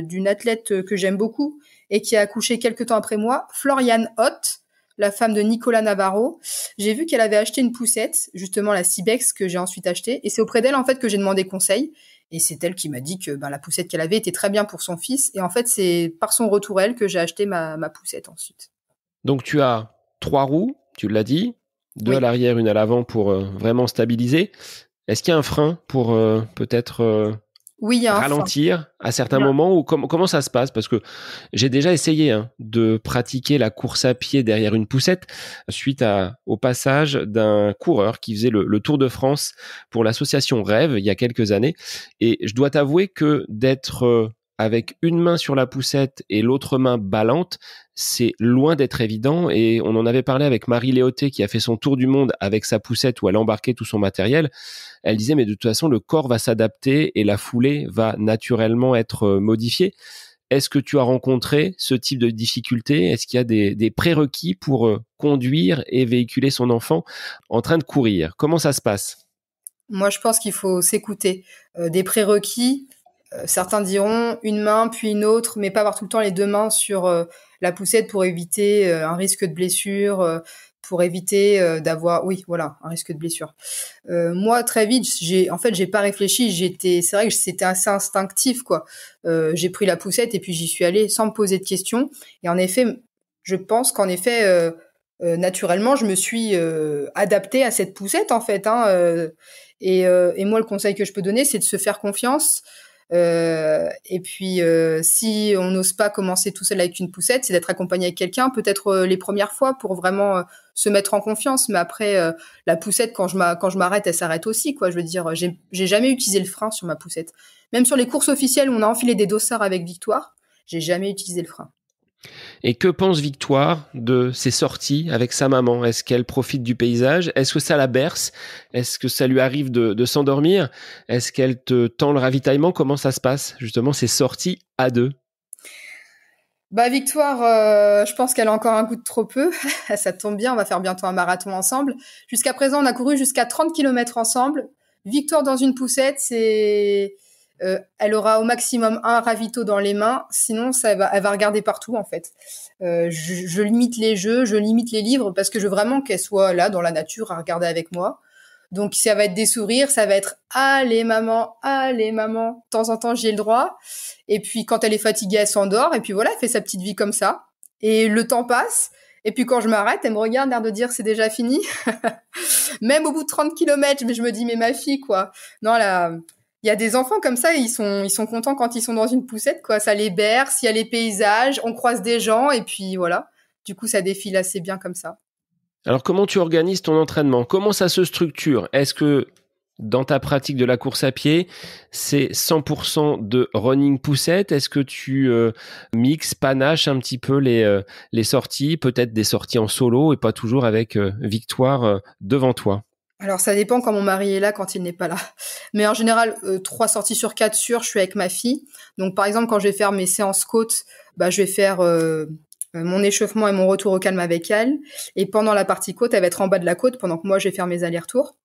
d'une athlète que j'aime beaucoup et qui a accouché quelques temps après moi, Floriane Hoth, la femme de Nicolas Navarro. J'ai vu qu'elle avait acheté une poussette, justement la Cybex, que j'ai ensuite achetée, et c'est auprès d'elle en fait que j'ai demandé conseil. Et c'est elle qui m'a dit que la poussette qu'elle avait était très bien pour son fils. Et en fait, c'est par son retour elle que j'ai acheté ma poussette ensuite. Donc tu as 3 roues, tu l'as dit, 2 à Oui. l'arrière, une à l'avant pour vraiment stabiliser. Est-ce qu'il y a un frein pour peut-être Oui, il y a un frein. ralentir à certains Il y a- moments ou comment ça se passe? Parce que j'ai déjà essayé de pratiquer la course à pied derrière une poussette suite au passage d'un coureur qui faisait le Tour de France pour l'association Rêve il y a quelques années. Et je dois t'avouer que d'être avec une main sur la poussette et l'autre main ballante, c'est loin d'être évident. Et on en avait parlé avec Marie Léoté qui a fait son tour du monde avec sa poussette où elle embarquait tout son matériel. Elle disait, mais de toute façon, le corps va s'adapter et la foulée va naturellement être modifiée. Est-ce que tu as rencontré ce type de difficulté? Est-ce qu'il y a des prérequis pour conduire et véhiculer son enfant en train de courir? Comment ça se passe? Moi, je pense qu'il faut s'écouter. Des prérequis, certains diront une main puis une autre, mais pas avoir tout le temps les deux mains sur la poussette pour éviter un risque de blessure, pour éviter d'avoir, oui, voilà, un risque de blessure. Moi, très vite, j'ai pas réfléchi. C'est vrai que c'était assez instinctif, quoi. J'ai pris la poussette et puis j'y suis allée sans me poser de questions. Et en effet, je pense qu'en effet, naturellement, je me suis adaptée à cette poussette, en fait. Et moi, le conseil que je peux donner, c'est de se faire confiance. Et puis, si on n'ose pas commencer tout seul avec une poussette, c'est d'être accompagné avec quelqu'un, peut-être les premières fois pour vraiment se mettre en confiance. Mais après, la poussette, quand je m'arrête, elle s'arrête aussi, quoi. Je veux dire, j'ai jamais utilisé le frein sur ma poussette. Même sur les courses officielles où on a enfilé des dossards avec Victoire, j'ai jamais utilisé le frein. Et que pense Victoire de ses sorties avec sa maman? Est-ce qu'elle profite du paysage? Est-ce que ça la berce? Est-ce que ça lui arrive de s'endormir? Est-ce qu'elle te tend le ravitaillement? Comment ça se passe, justement, ces sorties à deux? Bah Victoire, je pense qu'elle a encore un goût de trop peu. Ça tombe bien, on va faire bientôt un marathon ensemble. Jusqu'à présent, on a couru jusqu'à 30 kilomètres ensemble. Victoire dans une poussette, elle aura au maximum un ravito dans les mains. Sinon, elle va regarder partout en fait. Je limite les jeux, je limite les livres parce que je veux vraiment qu'elle soit là dans la nature à regarder avec moi. Donc ça va être des sourires, ça va être allez maman, allez maman. De temps en temps, j'ai le droit. Et puis quand elle est fatiguée, elle s'endort. Et puis voilà, elle fait sa petite vie comme ça. Et le temps passe. Et puis quand je m'arrête, elle me regarde, l'air de dire c'est déjà fini. Même au bout de 30 kilomètres, mais je me dis mais ma fille quoi. Non là, il y a des enfants comme ça, ils sont contents quand ils sont dans une poussette quoi. Ça les berce, il y a les paysages, on croise des gens et puis voilà. Du coup, ça défile assez bien comme ça. Alors, comment tu organises ton entraînement? Comment ça se structure? Est-ce que dans ta pratique de la course à pied, c'est 100% de running poussette? Est-ce que tu mixes, panaches un petit peu les sorties, peut-être des sorties en solo et pas toujours avec Victoire devant toi? Alors ça dépend quand mon mari est là, quand il n'est pas là. Mais en général, 3 sorties sur 4 sûres, je suis avec ma fille. Donc par exemple, quand je vais faire mes séances côte, je vais faire mon échauffement et mon retour au calme avec elle. Et pendant la partie côte, elle va être en bas de la côte pendant que moi, je vais faire mes allers-retours.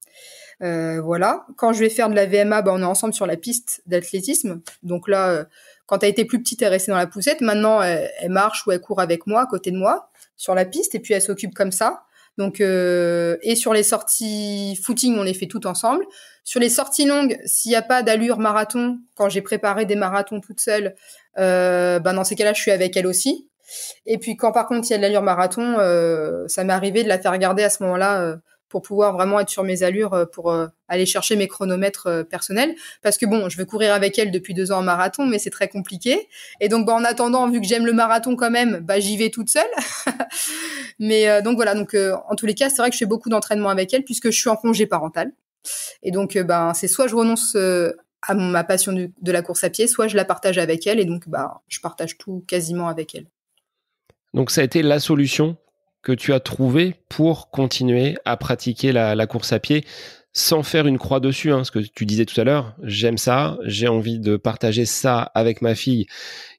Voilà. Quand je vais faire de la VMA, on est ensemble sur la piste d'athlétisme. Donc là, quand elle était plus petite, elle restait dans la poussette. Maintenant, elle marche ou elle court avec moi, à côté de moi, sur la piste. Et puis, elle s'occupe comme ça. Donc, et sur les sorties footing, on les fait toutes ensemble. Sur les sorties longues, s'il n'y a pas d'allure marathon, quand j'ai préparé des marathons toute seule, dans ces cas-là, je suis avec elle aussi. Et puis quand par contre il y a de l'allure marathon, ça m'est arrivé de la faire regarder à ce moment-là pour pouvoir vraiment être sur mes allures pour aller chercher mes chronomètres personnels. Parce que bon, je veux courir avec elle depuis 2 ans en marathon, mais c'est très compliqué. Et donc en attendant, vu que j'aime le marathon quand même, j'y vais toute seule. Mais donc voilà, donc en tous les cas, c'est vrai que je fais beaucoup d'entraînement avec elle puisque je suis en congé parental. Et donc c'est soit je renonce à ma passion de la course à pied, soit je la partage avec elle. Et donc je partage tout quasiment avec elle. Donc ça a été la solution que tu as trouvée pour continuer à pratiquer la course à pied sans faire une croix dessus, ce que tu disais tout à l'heure. J'aime ça, j'ai envie de partager ça avec ma fille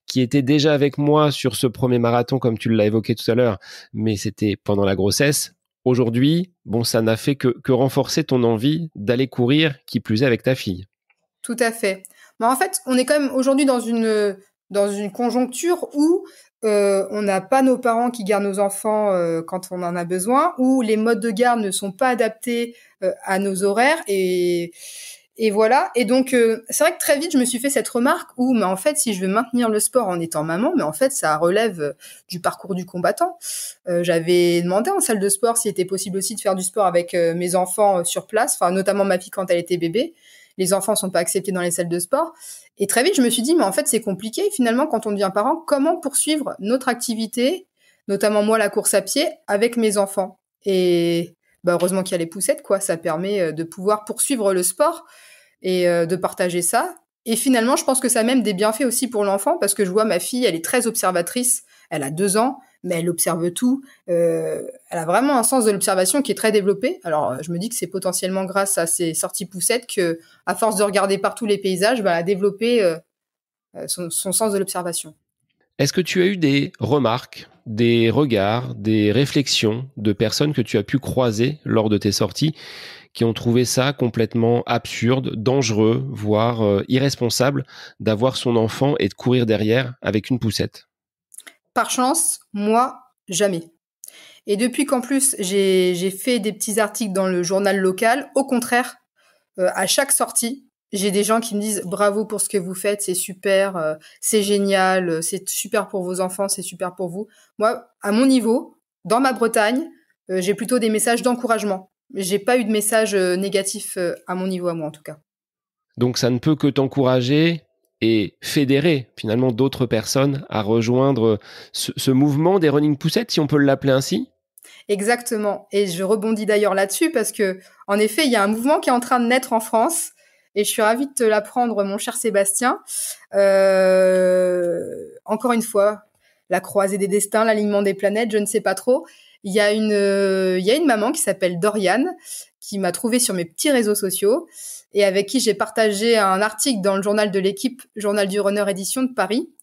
qui était déjà avec moi sur ce premier marathon, comme tu l'as évoqué tout à l'heure, mais c'était pendant la grossesse. Aujourd'hui, ça n'a fait que renforcer ton envie d'aller courir, qui plus est avec ta fille. Tout à fait. En fait, on est quand même aujourd'hui dans une conjoncture où on n'a pas nos parents qui gardent nos enfants quand on en a besoin, où les modes de garde ne sont pas adaptés à nos horaires Et voilà. Et donc, c'est vrai que très vite, je me suis fait cette remarque où, mais en fait, si je veux maintenir le sport en étant maman, mais en fait, ça relève du parcours du combattant. J'avais demandé en salle de sport s'il était possible aussi de faire du sport avec mes enfants sur place, enfin, notamment ma fille quand elle était bébé. Les enfants sont pas acceptés dans les salles de sport. Et très vite, je me suis dit, mais en fait, c'est compliqué. Finalement, quand on devient parent, comment poursuivre notre activité, notamment moi, la course à pied, avec mes enfants? Et heureusement qu'il y a les poussettes, quoi. Ça permet de pouvoir poursuivre le sport et de partager ça. Et finalement, je pense que ça a même des bienfaits aussi pour l'enfant, parce que je vois ma fille, elle est très observatrice, elle a 2 ans, mais elle observe tout. Elle a vraiment un sens de l'observation qui est très développé. Alors, je me dis que c'est potentiellement grâce à ces sorties poussettes que, à force de regarder partout les paysages, elle a développé son sens de l'observation. Est-ce que tu as eu des remarques, des regards, des réflexions de personnes que tu as pu croiser lors de tes sorties qui ont trouvé ça complètement absurde, dangereux, voire irresponsable d'avoir son enfant et de courir derrière avec une poussette? Par chance, moi, jamais. Et depuis qu'en plus, j'ai fait des petits articles dans le journal local, au contraire, à chaque sortie, j'ai des gens qui me disent bravo pour ce que vous faites, c'est super, c'est génial, c'est super pour vos enfants, c'est super pour vous. Moi, à mon niveau, dans ma Bretagne, j'ai plutôt des messages d'encouragement. J'ai pas eu de message négatif à mon niveau, à moi en tout cas. Donc ça ne peut que t'encourager et fédérer finalement d'autres personnes à rejoindre ce mouvement des running poussettes, si on peut l'appeler ainsi. Exactement. Et je rebondis d'ailleurs là-dessus parce que, en effet, il y a un mouvement qui est en train de naître en France. Et je suis ravie de te l'apprendre, mon cher Sébastien. Encore une fois, la croisée des destins, l'alignement des planètes, je ne sais pas trop. Il y a une maman qui s'appelle Doriane, qui m'a trouvée sur mes petits réseaux sociaux et avec qui j'ai partagé un article dans le journal de l'équipe, Journal du Runner édition de Paris.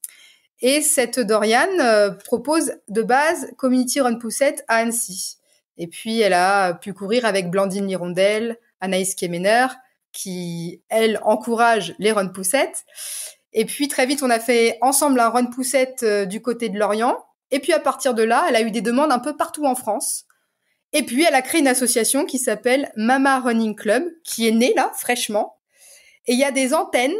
Et cette Doriane propose de base Community Run Poussette à Annecy. Et puis, elle a pu courir avec Blandine Lirondelle, Anaïs Kemener, qui, elle, encourage les Run Poussettes. Et puis, très vite, on a fait ensemble un Run Poussette du côté de Lorient. Et puis, à partir de là, elle a eu des demandes un peu partout en France. Et puis, elle a créé une association qui s'appelle Mama Running Club, qui est née là, fraîchement. Et il y a des antennes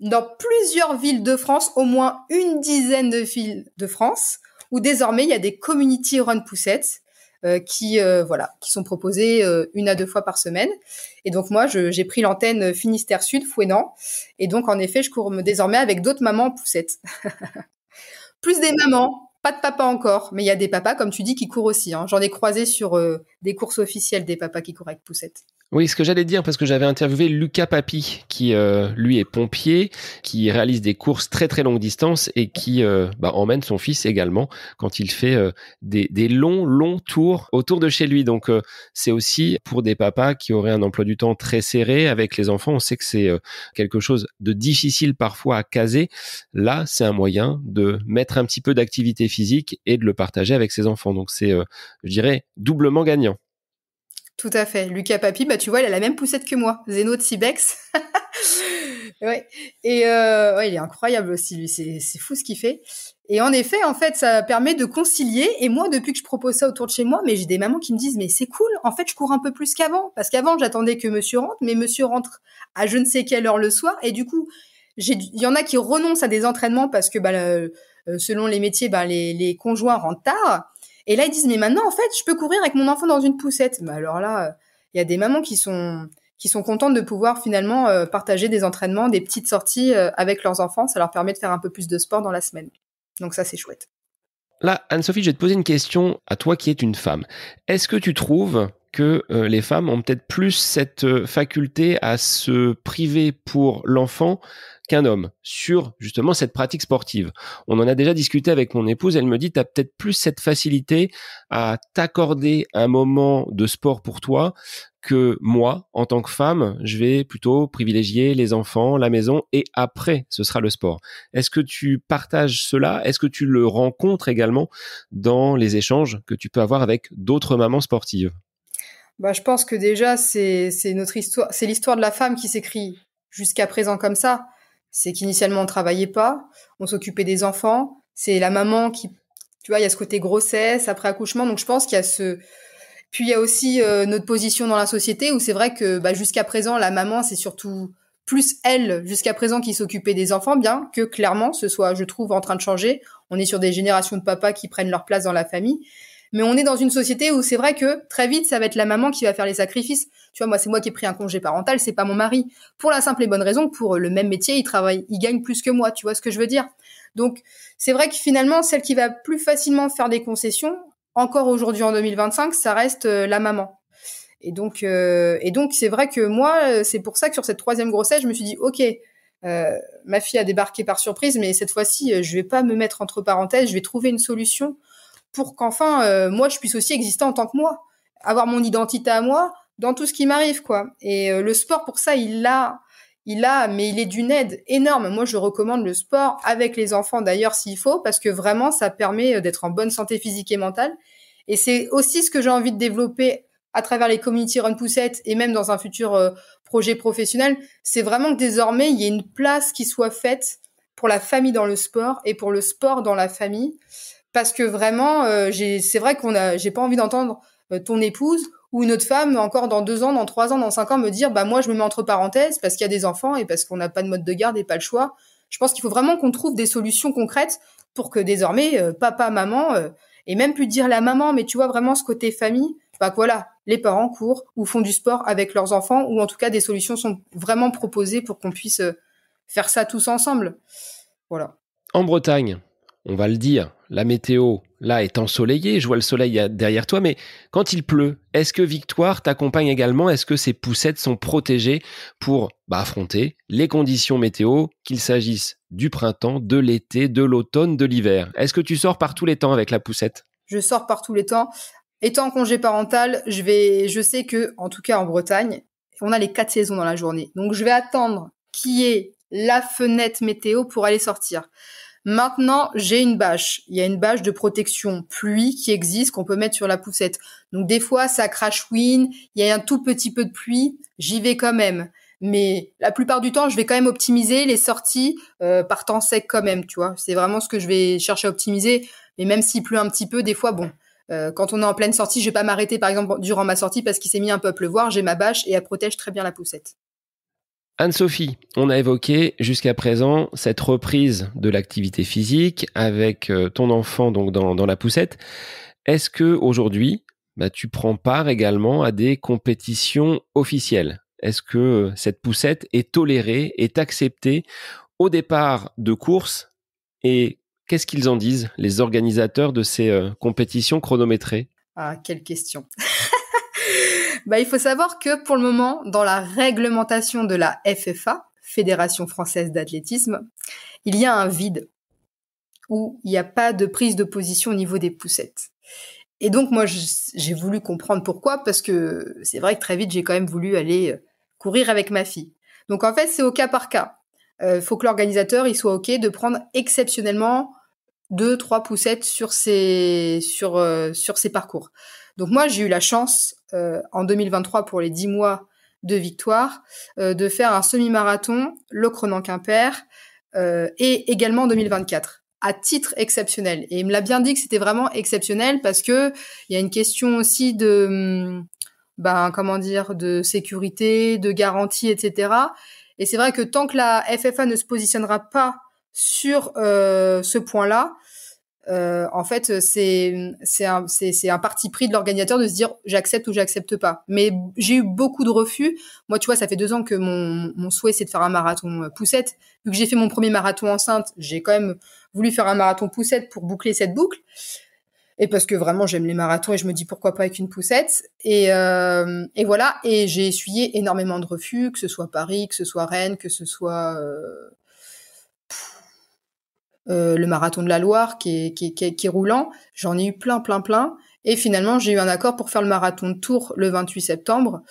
dans plusieurs villes de France, au moins une dizaine de villes de France, où désormais il y a des community run poussettes qui sont proposées 1 à 2 fois par semaine. Et donc moi, j'ai pris l'antenne Finistère Sud, Fouesnant, et donc en effet, je cours désormais avec d'autres mamans en poussette. Plus des mamans, pas de papa encore, mais il y a des papas, comme tu dis, qui courent aussi. Hein. J'en ai croisé sur des courses officielles des papas qui courent avec poussette. Oui, ce que j'allais dire, parce que j'avais interviewé Lucas Papy, qui lui est pompier, qui réalise des courses très très longue distance et qui emmène son fils également quand il fait des longs tours autour de chez lui. Donc c'est aussi pour des papas qui auraient un emploi du temps très serré avec les enfants. On sait que c'est quelque chose de difficile parfois à caser. Là, c'est un moyen de mettre un petit peu d'activité physique et de le partager avec ses enfants. Donc c'est, je dirais, doublement gagnant. Tout à fait. Lucas Papi, tu vois, il a la même poussette que moi. Zeno de Cibex. Ouais. Et il est incroyable aussi, lui. C'est fou ce qu'il fait. Et en effet, ça permet de concilier. Et moi, depuis que je propose ça autour de chez moi, mais j'ai des mamans qui me disent, mais c'est cool. En fait, je cours un peu plus qu'avant. Parce qu'avant, j'attendais que monsieur rentre, mais monsieur rentre à je ne sais quelle heure le soir. Et du coup, il y en a qui renoncent à des entraînements parce que, selon les métiers, les conjoints rentrent tard. Et là, ils disent, mais maintenant, en fait, je peux courir avec mon enfant dans une poussette. Alors là, il y a des mamans qui sont contentes de pouvoir finalement partager des entraînements, des petites sorties avec leurs enfants. Ça leur permet de faire un peu plus de sport dans la semaine. Donc ça, c'est chouette. Là, Anne-Sophie, je vais te poser une question à toi qui es une femme. Est-ce que tu trouves que les femmes ont peut-être plus cette faculté à se priver pour l'enfant qu'un homme sur justement cette pratique sportive? On en a déjà discuté avec mon épouse, elle me dit tu as peut-être plus cette facilité à t'accorder un moment de sport pour toi que moi, en tant que femme, je vais plutôt privilégier les enfants, la maison et après ce sera le sport. Est-ce que tu partages cela? Est-ce que tu le rencontres également dans les échanges que tu peux avoir avec d'autres mamans sportives? Je pense que déjà, c'est notre histoire, c'est l'histoire de la femme qui s'écrit jusqu'à présent comme ça. C'est qu'initialement, on travaillait pas, on s'occupait des enfants. C'est la maman qui, tu vois, il y a ce côté grossesse, après accouchement. Donc, je pense qu'il y a Puis il y a aussi notre position dans la société où c'est vrai que jusqu'à présent, la maman, c'est surtout plus elle, jusqu'à présent, qui s'occupait des enfants, bien que clairement, ce soit, je trouve, en train de changer. On est sur des générations de papas qui prennent leur place dans la famille. Mais on est dans une société où c'est vrai que très vite, ça va être la maman qui va faire les sacrifices. Tu vois, moi, c'est moi qui ai pris un congé parental, c'est pas mon mari. Pour la simple et bonne raison que pour le même métier, il gagne plus que moi. Tu vois ce que je veux dire? Donc, c'est vrai que finalement, celle qui va plus facilement faire des concessions, encore aujourd'hui en 2025, ça reste la maman. Et donc, c'est vrai que moi, c'est pour ça que sur cette 3e grossesse, je me suis dit, ok, ma fille a débarqué par surprise, mais cette fois-ci, je vais pas me mettre entre parenthèses, je vais trouver une solution pour qu'enfin, moi, je puisse aussi exister en tant que moi, avoir mon identité à moi dans tout ce qui m'arrive, quoi. Et le sport, pour ça, mais il est d'une aide énorme. Moi, je recommande le sport avec les enfants, d'ailleurs, s'il faut, parce que vraiment, ça permet d'être en bonne santé physique et mentale. Et c'est aussi ce que j'ai envie de développer à travers les community run poussettes et même dans un futur projet professionnel. C'est vraiment que désormais, il y ait une place qui soit faite pour la famille dans le sport et pour le sport dans la famille. Parce que vraiment, c'est vrai j'ai pas envie d'entendre ton épouse ou une autre femme encore dans 2 ans, dans 3 ans, dans 5 ans me dire, moi, je me mets entre parenthèses parce qu'il y a des enfants et parce qu'on n'a pas de mode de garde et pas le choix. Je pense qu'il faut vraiment qu'on trouve des solutions concrètes pour que désormais, papa, maman, et même plus dire la maman, mais tu vois vraiment ce côté famille, voilà, les parents courent ou font du sport avec leurs enfants ou en tout cas des solutions sont vraiment proposées pour qu'on puisse faire ça tous ensemble. Voilà. En Bretagne, on va le dire, la météo, là, est ensoleillée. Je vois le soleil derrière toi, mais quand il pleut, est-ce que Victoire t'accompagne également? Est-ce que ces poussettes sont protégées pour affronter les conditions météo, qu'il s'agisse du printemps, de l'été, de l'automne, de l'hiver? Est-ce que tu sors par tous les temps avec la poussette? Je sors par tous les temps. Étant en congé parental, je sais que, en tout cas en Bretagne, on a les 4 saisons dans la journée. Donc, je vais attendre qu'il y ait la fenêtre météo pour aller sortir. Maintenant, j'ai une bâche. Il y a une bâche de protection pluie qui existe, qu'on peut mettre sur la poussette. Donc, des fois, ça crashouine, il y a un tout petit peu de pluie, j'y vais quand même. Mais la plupart du temps, je vais quand même optimiser les sorties par temps sec quand même, tu vois. C'est vraiment ce que je vais chercher à optimiser. Mais même s'il pleut un petit peu, des fois, quand on est en pleine sortie, je vais pas m'arrêter, par exemple, durant ma sortie parce qu'il s'est mis un peu à pleuvoir. J'ai ma bâche et elle protège très bien la poussette. Anne-Sophie, on a évoqué jusqu'à présent cette reprise de l'activité physique avec ton enfant donc dans la poussette. Est-ce que aujourd'hui, tu prends part également à des compétitions officielles? Est-ce que cette poussette est tolérée, est acceptée au départ de course? Et qu'est-ce qu'ils en disent, les organisateurs de ces compétitions chronométrées? Ah, quelle question. Il faut savoir que pour le moment, dans la réglementation de la FFA, Fédération française d'athlétisme, il y a un vide où il n'y a pas de prise de position au niveau des poussettes. Et donc, moi, j'ai voulu comprendre pourquoi, parce que c'est vrai que très vite, j'ai quand même voulu aller courir avec ma fille. Donc, en fait, c'est au cas par cas. Faut que l'organisateur, il soit OK de prendre exceptionnellement 2-3 poussettes sur ses parcours. Donc moi, j'ai eu la chance, en 2023, pour les 10 mois de Victoire, de faire un semi-marathon, Locronan-Quimper, et également en 2024, à titre exceptionnel. Et il me l'a bien dit que c'était vraiment exceptionnel parce que il y a une question aussi de, de sécurité, de garantie, etc. Et c'est vrai que tant que la FFA ne se positionnera pas sur ce point-là, en fait, c'est un parti pris de l'organisateur de se dire j'accepte ou j'accepte pas. Mais j'ai eu beaucoup de refus. Moi, tu vois, ça fait 2 ans que mon souhait c'est de faire un marathon poussette. Vu que j'ai fait mon premier marathon enceinte, j'ai quand même voulu faire un marathon poussette pour boucler cette boucle. Et parce que vraiment j'aime les marathons et je me dis pourquoi pas avec une poussette. Et voilà. Et j'ai essuyé énormément de refus, que ce soit Paris, que ce soit Rennes, que ce soit le marathon de la Loire qui est roulant. J'en ai eu plein. Et finalement, j'ai eu un accord pour faire le marathon de Tours le 28 septembre.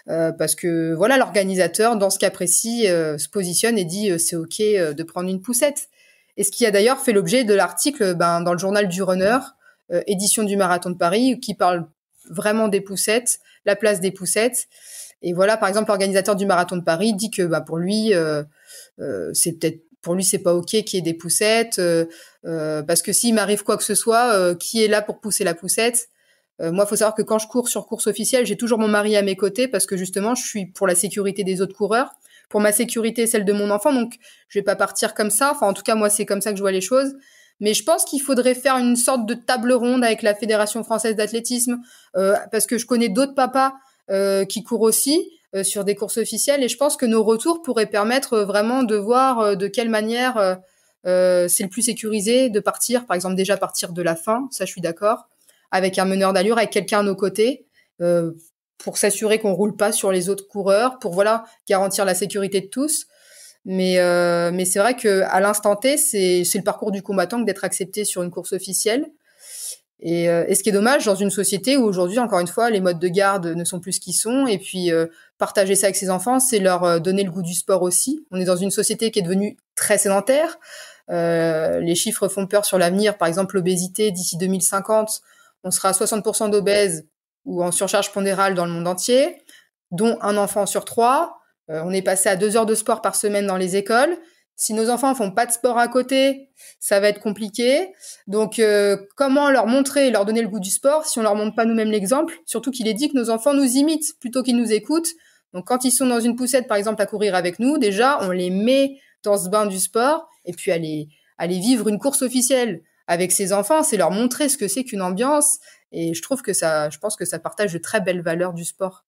Parce que voilà, l'organisateur, dans ce cas précis, se positionne et dit c'est OK de prendre une poussette. Et ce qui a d'ailleurs fait l'objet de l'article dans le journal du Runner, édition du Marathon de Paris, qui parle vraiment des poussettes, la place des poussettes. Et voilà, par exemple, l'organisateur du Marathon de Paris dit que pour lui, c'est pas OK qu'il y ait des poussettes, parce que s'il m'arrive quoi que ce soit, qui est là pour pousser la poussette? Moi, il faut savoir que quand je cours sur course officielle, j'ai toujours mon mari à mes côtés parce que justement, je suis pour la sécurité des autres coureurs, pour ma sécurité, celle de mon enfant. Donc, je vais pas partir comme ça. Enfin, en tout cas, moi, c'est comme ça que je vois les choses. Mais je pense qu'il faudrait faire une sorte de table ronde avec la Fédération française d'athlétisme, parce que je connais d'autres papas qui courent aussi sur des courses officielles, et je pense que nos retours pourraient permettre vraiment de voir de quelle manière c'est le plus sécurisé de partir, par exemple déjà partir de la fin, ça je suis d'accord, avec un meneur d'allure, avec quelqu'un à nos côtés, euh, pour s'assurer qu'on roule pas sur les autres coureurs, pour voilà garantir la sécurité de tous. Mais c'est vrai que à l'instant T, c'est le parcours du combattant que d'être accepté sur une course officielle. Et ce qui est dommage dans une société où aujourd'hui, encore une fois, les modes de garde ne sont plus ce qu'ils sont. Et puis partager ça avec ses enfants, c'est leur donner le goût du sport aussi. On est dans une société qui est devenue très sédentaire. Les chiffres font peur sur l'avenir. Par exemple, l'obésité, d'ici 2050, on sera à 60% d'obèses ou en surcharge pondérale dans le monde entier, dont un enfant sur 3. On est passé à 2 heures de sport par semaine dans les écoles. Si nos enfants font pas de sport à côté, ça va être compliqué. Donc, comment leur montrer et leur donner le goût du sport si on leur montre pas nous-mêmes l'exemple? Surtout qu'il est dit que nos enfants nous imitent plutôt qu'ils nous écoutent. Donc, quand ils sont dans une poussette, par exemple, à courir avec nous, déjà, on les met dans ce bain du sport, et puis aller vivre une course officielle avec ses enfants, c'est leur montrer ce que c'est qu'une ambiance. Et je pense que ça partage de très belles valeurs du sport.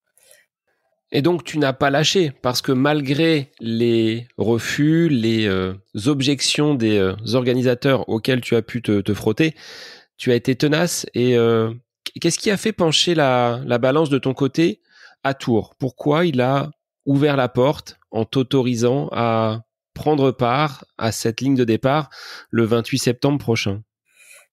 Et donc, tu n'as pas lâché, parce que malgré les refus, les objections des organisateurs auxquels tu as pu te frotter, tu as été tenace. Et qu'est-ce qui a fait pencher la balance de ton côté à Tours? Pourquoi il a ouvert la porte en t'autorisant à prendre part à cette ligne de départ le 28 septembre prochain?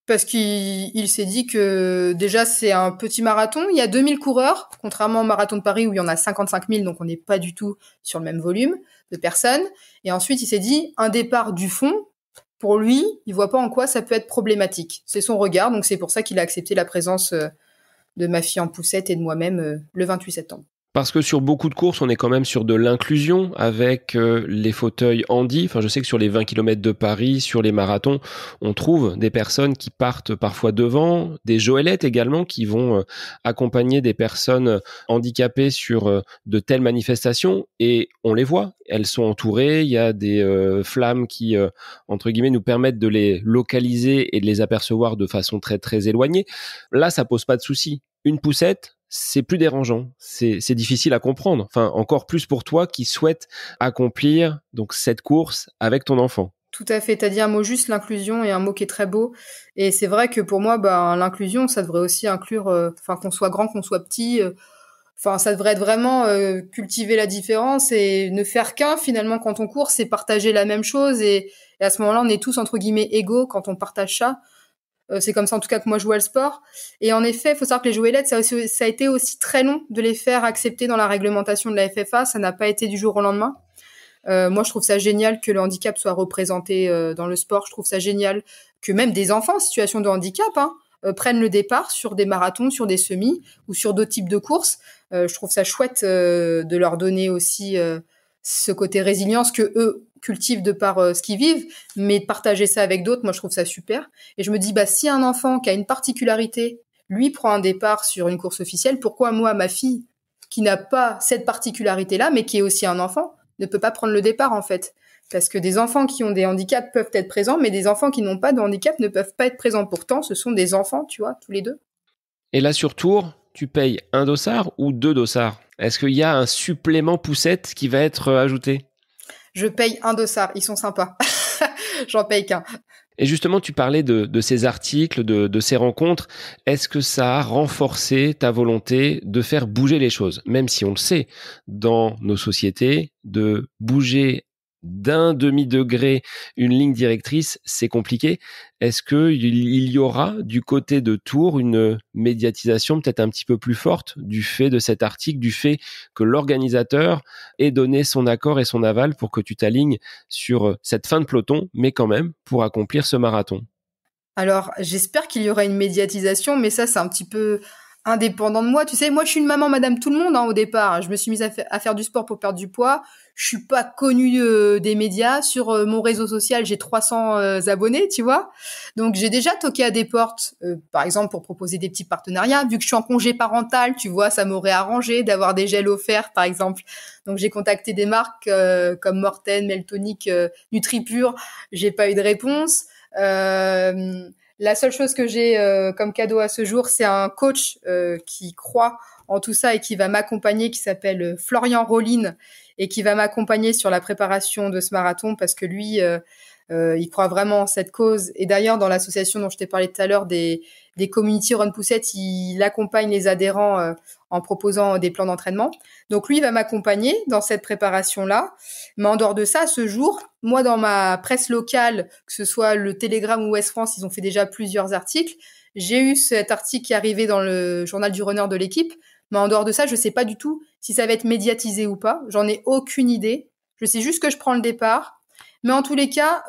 Parce qu'il s'est dit que déjà c'est un petit marathon, il y a 2000 coureurs, contrairement au marathon de Paris où il y en a 55 000, donc on n'est pas du tout sur le même volume de personnes. Et ensuite il s'est dit un départ du fond, pour lui, il voit pas en quoi ça peut être problématique. C'est son regard, donc c'est pour ça qu'il a accepté la présence de ma fille en poussette et de moi-même le 28 septembre. Parce que sur beaucoup de courses, on est quand même sur de l'inclusion avec les fauteuils handi. Enfin, je sais que sur les 20 km de Paris, sur les marathons, on trouve des personnes qui partent parfois devant, des joëlettes également qui vont accompagner des personnes handicapées sur de telles manifestations. Et on les voit, elles sont entourées. Il y a des flammes qui, entre guillemets, nous permettent de les localiser et de les apercevoir de façon très, très éloignée. Là, ça pose pas de souci. Une poussette, c'est plus dérangeant, c'est difficile à comprendre. Enfin, encore plus pour toi qui souhaites accomplir donc cette course avec ton enfant. Tout à fait, t'as dit un mot juste, l'inclusion, et un mot qui est très beau. Et c'est vrai que pour moi, l'inclusion, ça devrait aussi inclure, qu'on soit grand, qu'on soit petit. Ça devrait être vraiment cultiver la différence et ne faire qu'un. Finalement, quand on court, c'est partager la même chose. Et à ce moment-là, on est tous entre guillemets égaux quand on partage ça. C'est comme ça en tout cas que moi je vois le sport. Et en effet, il faut savoir que les jouelettes, ça a été aussi très long de les faire accepter dans la réglementation de la FFA. Ça n'a pas été du jour au lendemain. Moi, je trouve ça génial que le handicap soit représenté dans le sport. Je trouve ça génial que même des enfants en situation de handicap prennent le départ sur des marathons, sur des semis ou sur d'autres types de courses. Je trouve ça chouette de leur donner aussi ce côté résilience que eux cultivent de par ce qu'ils vivent, mais de partager ça avec d'autres, moi je trouve ça super. Et je me dis, si un enfant qui a une particularité, lui prend un départ sur une course officielle, pourquoi moi, ma fille, qui n'a pas cette particularité-là, mais qui est aussi un enfant, ne peut pas prendre le départ en fait? Parce que des enfants qui ont des handicaps peuvent être présents, mais des enfants qui n'ont pas de handicap ne peuvent pas être présents. Pourtant, ce sont des enfants, tu vois, tous les deux. Et là sur Tours, tu payes un dossard ou 2 dossards? Est-ce qu'il y a un supplément poussette qui va être ajouté? Je paye un dossard, ils sont sympas. J'en paye qu'un. Et justement, tu parlais de ces articles, de ces rencontres. Est-ce que ça a renforcé ta volonté de faire bouger les choses? Même si on le sait, dans nos sociétés, de bouger d'un demi-degré une ligne directrice, c'est compliqué. Est-ce qu'il y aura du côté de Tours une médiatisation peut-être un petit peu plus forte du fait de cet article, du fait que l'organisateur ait donné son accord et son aval pour que tu t'alignes sur cette fin de peloton, mais quand même pour accomplir ce marathon? Alors, j'espère qu'il y aura une médiatisation, mais ça, c'est un petit peu indépendant de moi. Tu sais, moi, je suis une maman madame tout le monde, au départ. Je me suis mise à faire du sport pour perdre du poids. Je suis pas connue des médias. Sur mon réseau social, j'ai 300 abonnés, tu vois. Donc, j'ai déjà toqué à des portes, par exemple, pour proposer des petits partenariats. Vu que je suis en congé parental, tu vois, ça m'aurait arrangé d'avoir des gels offerts, par exemple. Donc, j'ai contacté des marques comme Morten, Meltonic, NutriPure. J'ai pas eu de réponse. La seule chose que j'ai comme cadeau à ce jour, c'est un coach qui croit en tout ça et qui va m'accompagner, qui s'appelle Florian Rollin, et qui va m'accompagner sur la préparation de ce marathon parce que lui, il croit vraiment en cette cause. Et d'ailleurs, dans l'association dont je t'ai parlé tout à l'heure, des Community Run Poussette, il accompagne les adhérents en proposant des plans d'entraînement. Donc lui, il va m'accompagner dans cette préparation-là. Mais en dehors de ça, ce jour, moi, dans ma presse locale, que ce soit le Télégramme ou Ouest France, ils ont fait déjà plusieurs articles. J'ai eu cet article qui est arrivé dans le journal du runner de l'équipe. Mais en dehors de ça, je sais pas du tout si ça va être médiatisé ou pas. J'en ai aucune idée. Je sais juste que je prends le départ. Mais en tous les cas,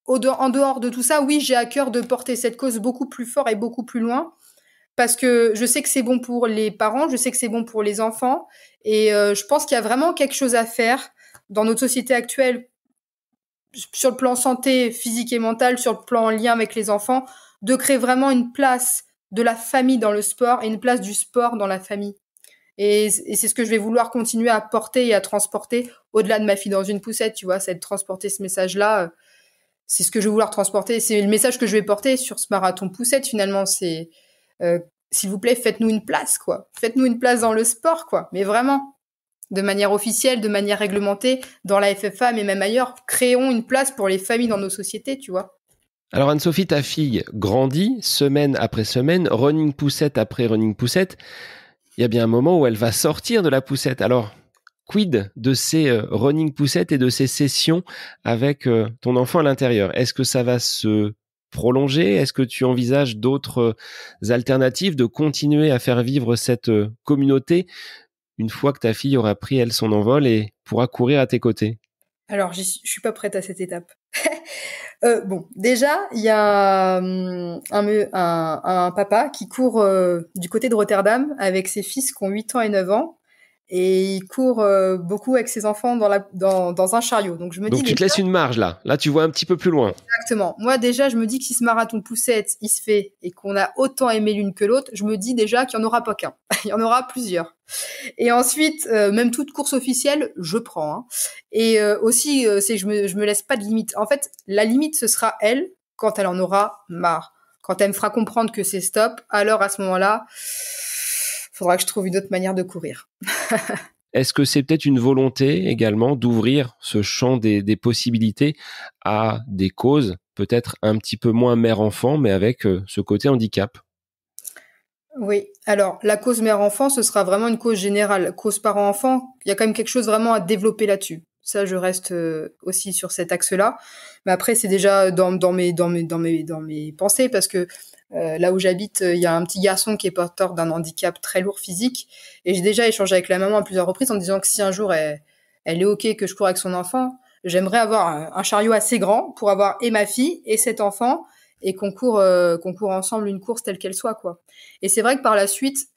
en dehors de tout ça, oui, j'ai à cœur de porter cette cause beaucoup plus fort et beaucoup plus loin. Parce que je sais que c'est bon pour les parents, je sais que c'est bon pour les enfants. Et je pense qu'il y a vraiment quelque chose à faire dans notre société actuelle, sur le plan santé physique et mentale, sur le plan en lien avec les enfants, de créer vraiment une place de la famille dans le sport et une place du sport dans la famille. Et c'est ce que je vais vouloir continuer à porter et à transporter au-delà de ma fille dans une poussette, tu vois, c'est de transporter ce message-là. C'est ce que je vais vouloir transporter. C'est le message que je vais porter sur ce marathon poussette, finalement. C'est, s'il vous plaît, faites-nous une place, quoi. Faites-nous une place dans le sport, quoi. Mais vraiment, de manière officielle, de manière réglementée, dans la FFA, mais même ailleurs, créons une place pour les familles dans nos sociétés, tu vois. Alors Anne-Sophie, ta fille grandit semaine après semaine, running poussette après running poussette. Il y a bien un moment où elle va sortir de la poussette. Alors, quid de ces running poussettes et de ces sessions avec ton enfant à l'intérieur? Est-ce que ça va se prolonger? Est-ce que tu envisages d'autres alternatives, de continuer à faire vivre cette communauté une fois que ta fille aura pris, elle, son envol et pourra courir à tes côtés? Alors, je suis pas prête à cette étape. Bon, déjà, il y a un papa qui court du côté de Rotterdam avec ses fils qui ont 8 ans et 9 ans. Et il court beaucoup avec ses enfants dans un chariot. Donc, je me dis tu te laisses une marge, là. Là, tu vois un petit peu plus loin. Exactement. Moi, déjà, je me dis que si ce marathon poussette, il se fait et qu'on a autant aimé l'une que l'autre, je me dis déjà qu'il n'y en aura pas qu'un. Il y en aura plusieurs. Et ensuite, même toute course officielle, je prends. Hein. Et aussi, c'est que je me laisse pas de limite. En fait, la limite, ce sera elle quand elle en aura marre. Quand elle me fera comprendre que c'est stop, alors à ce moment-là, faudra que je trouve une autre manière de courir. Est-ce que c'est peut-être une volonté également d'ouvrir ce champ des possibilités à des causes peut-être un petit peu moins mère-enfant, mais avec ce côté handicap? Oui, alors la cause mère-enfant, ce sera vraiment une cause générale. Cause parent-enfant, il y a quand même quelque chose vraiment à développer là-dessus. Ça, je reste aussi sur cet axe-là. Mais après, c'est déjà dans mes pensées parce que là où j'habite, il y a un petit garçon qui est porteur d'un handicap très lourd physique. Et j'ai déjà échangé avec la maman à plusieurs reprises en disant que si un jour elle est OK que je cours avec son enfant, j'aimerais avoir un chariot assez grand pour avoir et ma fille et cet enfant et qu'on court ensemble une course telle qu'elle soit, quoi. Et c'est vrai que par la suite,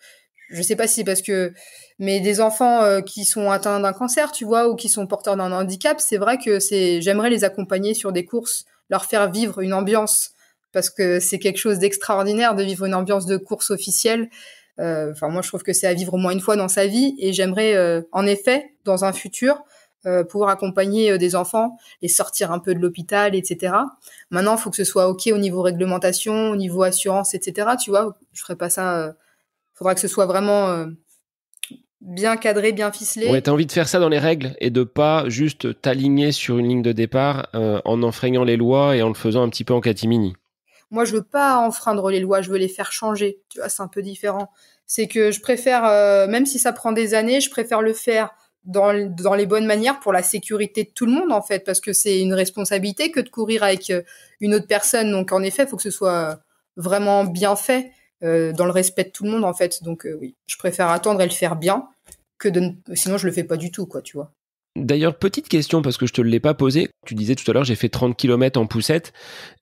je sais pas si c'est parce que, mais des enfants qui sont atteints d'un cancer, tu vois, ou qui sont porteurs d'un handicap, c'est vrai que j'aimerais les accompagner sur des courses, leur faire vivre une ambiance, parce que c'est quelque chose d'extraordinaire de vivre une ambiance de course officielle. Enfin, moi, je trouve que c'est à vivre au moins une fois dans sa vie, et j'aimerais, en effet, dans un futur, pouvoir accompagner des enfants, les sortir un peu de l'hôpital, etc. Maintenant, il faut que ce soit OK au niveau réglementation, au niveau assurance, etc. Tu vois, je ferai pas ça. Faudra que ce soit vraiment bien cadré, bien ficelé. Ouais, t'as envie de faire ça dans les règles et de pas juste t'aligner sur une ligne de départ en enfreignant les lois et en le faisant un petit peu en catimini. Moi, je veux pas enfreindre les lois, je veux les faire changer. Tu vois, c'est un peu différent. C'est que je préfère, même si ça prend des années, je préfère le faire dans les bonnes manières pour la sécurité de tout le monde, en fait, parce que c'est une responsabilité que de courir avec une autre personne. Donc, en effet, il faut que ce soit vraiment bien fait, dans le respect de tout le monde, en fait. Donc, oui, je préfère attendre et le faire bien sinon je le fais pas du tout, quoi, tu vois. D'ailleurs, petite question, parce que je te l'ai pas posée. Tu disais tout à l'heure, j'ai fait 30 km en poussette.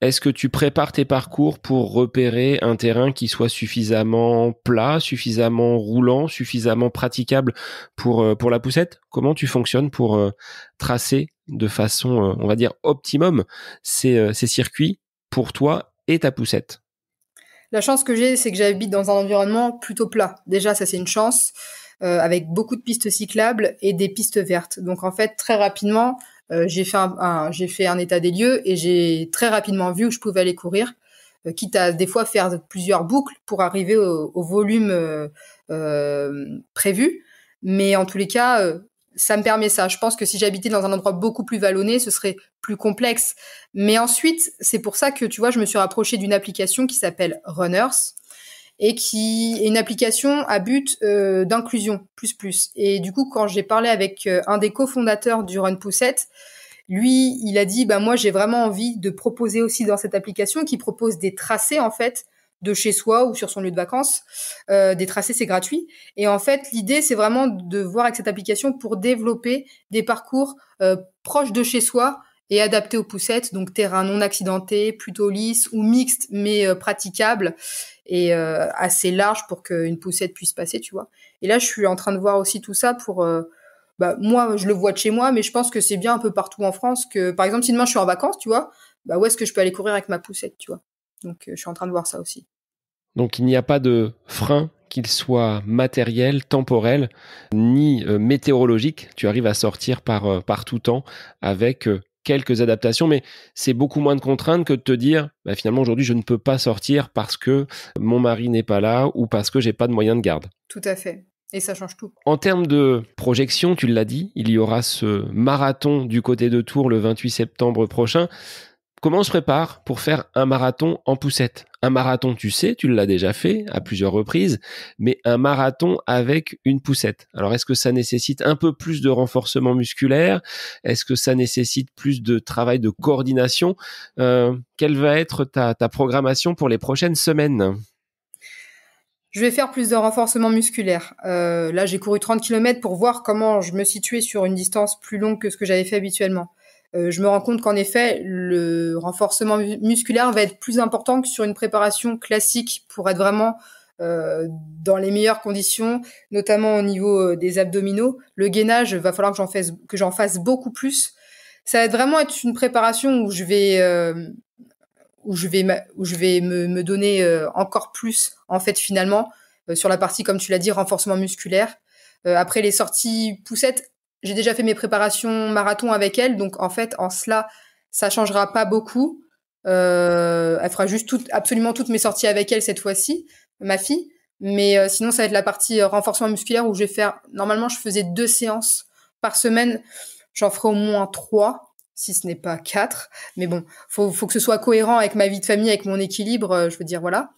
Est-ce que tu prépares tes parcours pour repérer un terrain qui soit suffisamment plat, suffisamment roulant, suffisamment praticable pour la poussette? Comment tu fonctionnes pour tracer de façon, on va dire, optimum ces circuits pour toi et ta poussette? La chance que j'ai, c'est que j'habite dans un environnement plutôt plat. Déjà, ça c'est une chance, avec beaucoup de pistes cyclables et des pistes vertes. Donc en fait, très rapidement, j'ai fait un état des lieux et j'ai très rapidement vu où je pouvais aller courir, quitte à des fois faire plusieurs boucles pour arriver au volume prévu. Mais en tous les cas, ça me permet ça. Je pense que si j'habitais dans un endroit beaucoup plus vallonné, ce serait plus complexe. Mais ensuite, c'est pour ça que, tu vois, je me suis rapprochée d'une application qui s'appelle Runners et qui est une application à but d'inclusion, plus. Et du coup, quand j'ai parlé avec un des cofondateurs du Run Poussette, lui, il a dit, bah moi, j'ai vraiment envie de proposer aussi dans cette application qui propose des tracés, en fait, de chez soi ou sur son lieu de vacances. Des tracés, c'est gratuit. Et en fait, l'idée, c'est vraiment de voir avec cette application pour développer des parcours proches de chez soi et adaptés aux poussettes, donc terrain non accidenté, plutôt lisse ou mixte, mais praticable et assez large pour qu'une poussette puisse passer, tu vois. Et là, je suis en train de voir aussi tout ça pour... moi, je le vois de chez moi, mais je pense que c'est bien un peu partout en France que, par exemple, si demain je suis en vacances, tu vois, où est-ce que je peux aller courir avec ma poussette, tu vois. Donc, je suis en train de voir ça aussi. Donc il n'y a pas de frein, qu'il soit matériel, temporel, ni météorologique. Tu arrives à sortir par tout temps avec quelques adaptations, mais c'est beaucoup moins de contraintes que de te dire finalement aujourd'hui je ne peux pas sortir parce que mon mari n'est pas là ou parce que j'ai pas de moyens de garde. Tout à fait. Et ça change tout. En termes de projection, tu l'as dit, il y aura ce marathon du côté de Tours le 28 septembre prochain. Comment on se prépare pour faire un marathon en poussette? Un marathon, tu sais, tu l'as déjà fait à plusieurs reprises, mais un marathon avec une poussette. Alors, est-ce que ça nécessite un peu plus de renforcement musculaire? Est-ce que ça nécessite plus de travail de coordination? Quelle va être ta programmation pour les prochaines semaines? Je vais faire plus de renforcement musculaire. Là, j'ai couru 30 km pour voir comment je me situais sur une distance plus longue que ce que j'avais fait habituellement. Je me rends compte qu'en effet, le renforcement musculaire va être plus important que sur une préparation classique pour être vraiment dans les meilleures conditions, notamment au niveau des abdominaux. Le gainage, va falloir que j'en fasse beaucoup plus. Ça va vraiment être une préparation où je vais me donner encore plus en fait finalement sur la partie comme tu l'as dit renforcement musculaire. Après les sorties poussettes, j'ai déjà fait mes préparations marathon avec elle, donc en fait en cela ça changera pas beaucoup. Elle fera juste absolument toutes mes sorties avec elle cette fois-ci, ma fille. Mais sinon ça va être la partie renforcement musculaire où je vais faire. Normalement je faisais 2 séances par semaine, j'en ferai au moins 3 si ce n'est pas 4. Mais bon, faut que ce soit cohérent avec ma vie de famille, avec mon équilibre. Je veux dire, voilà.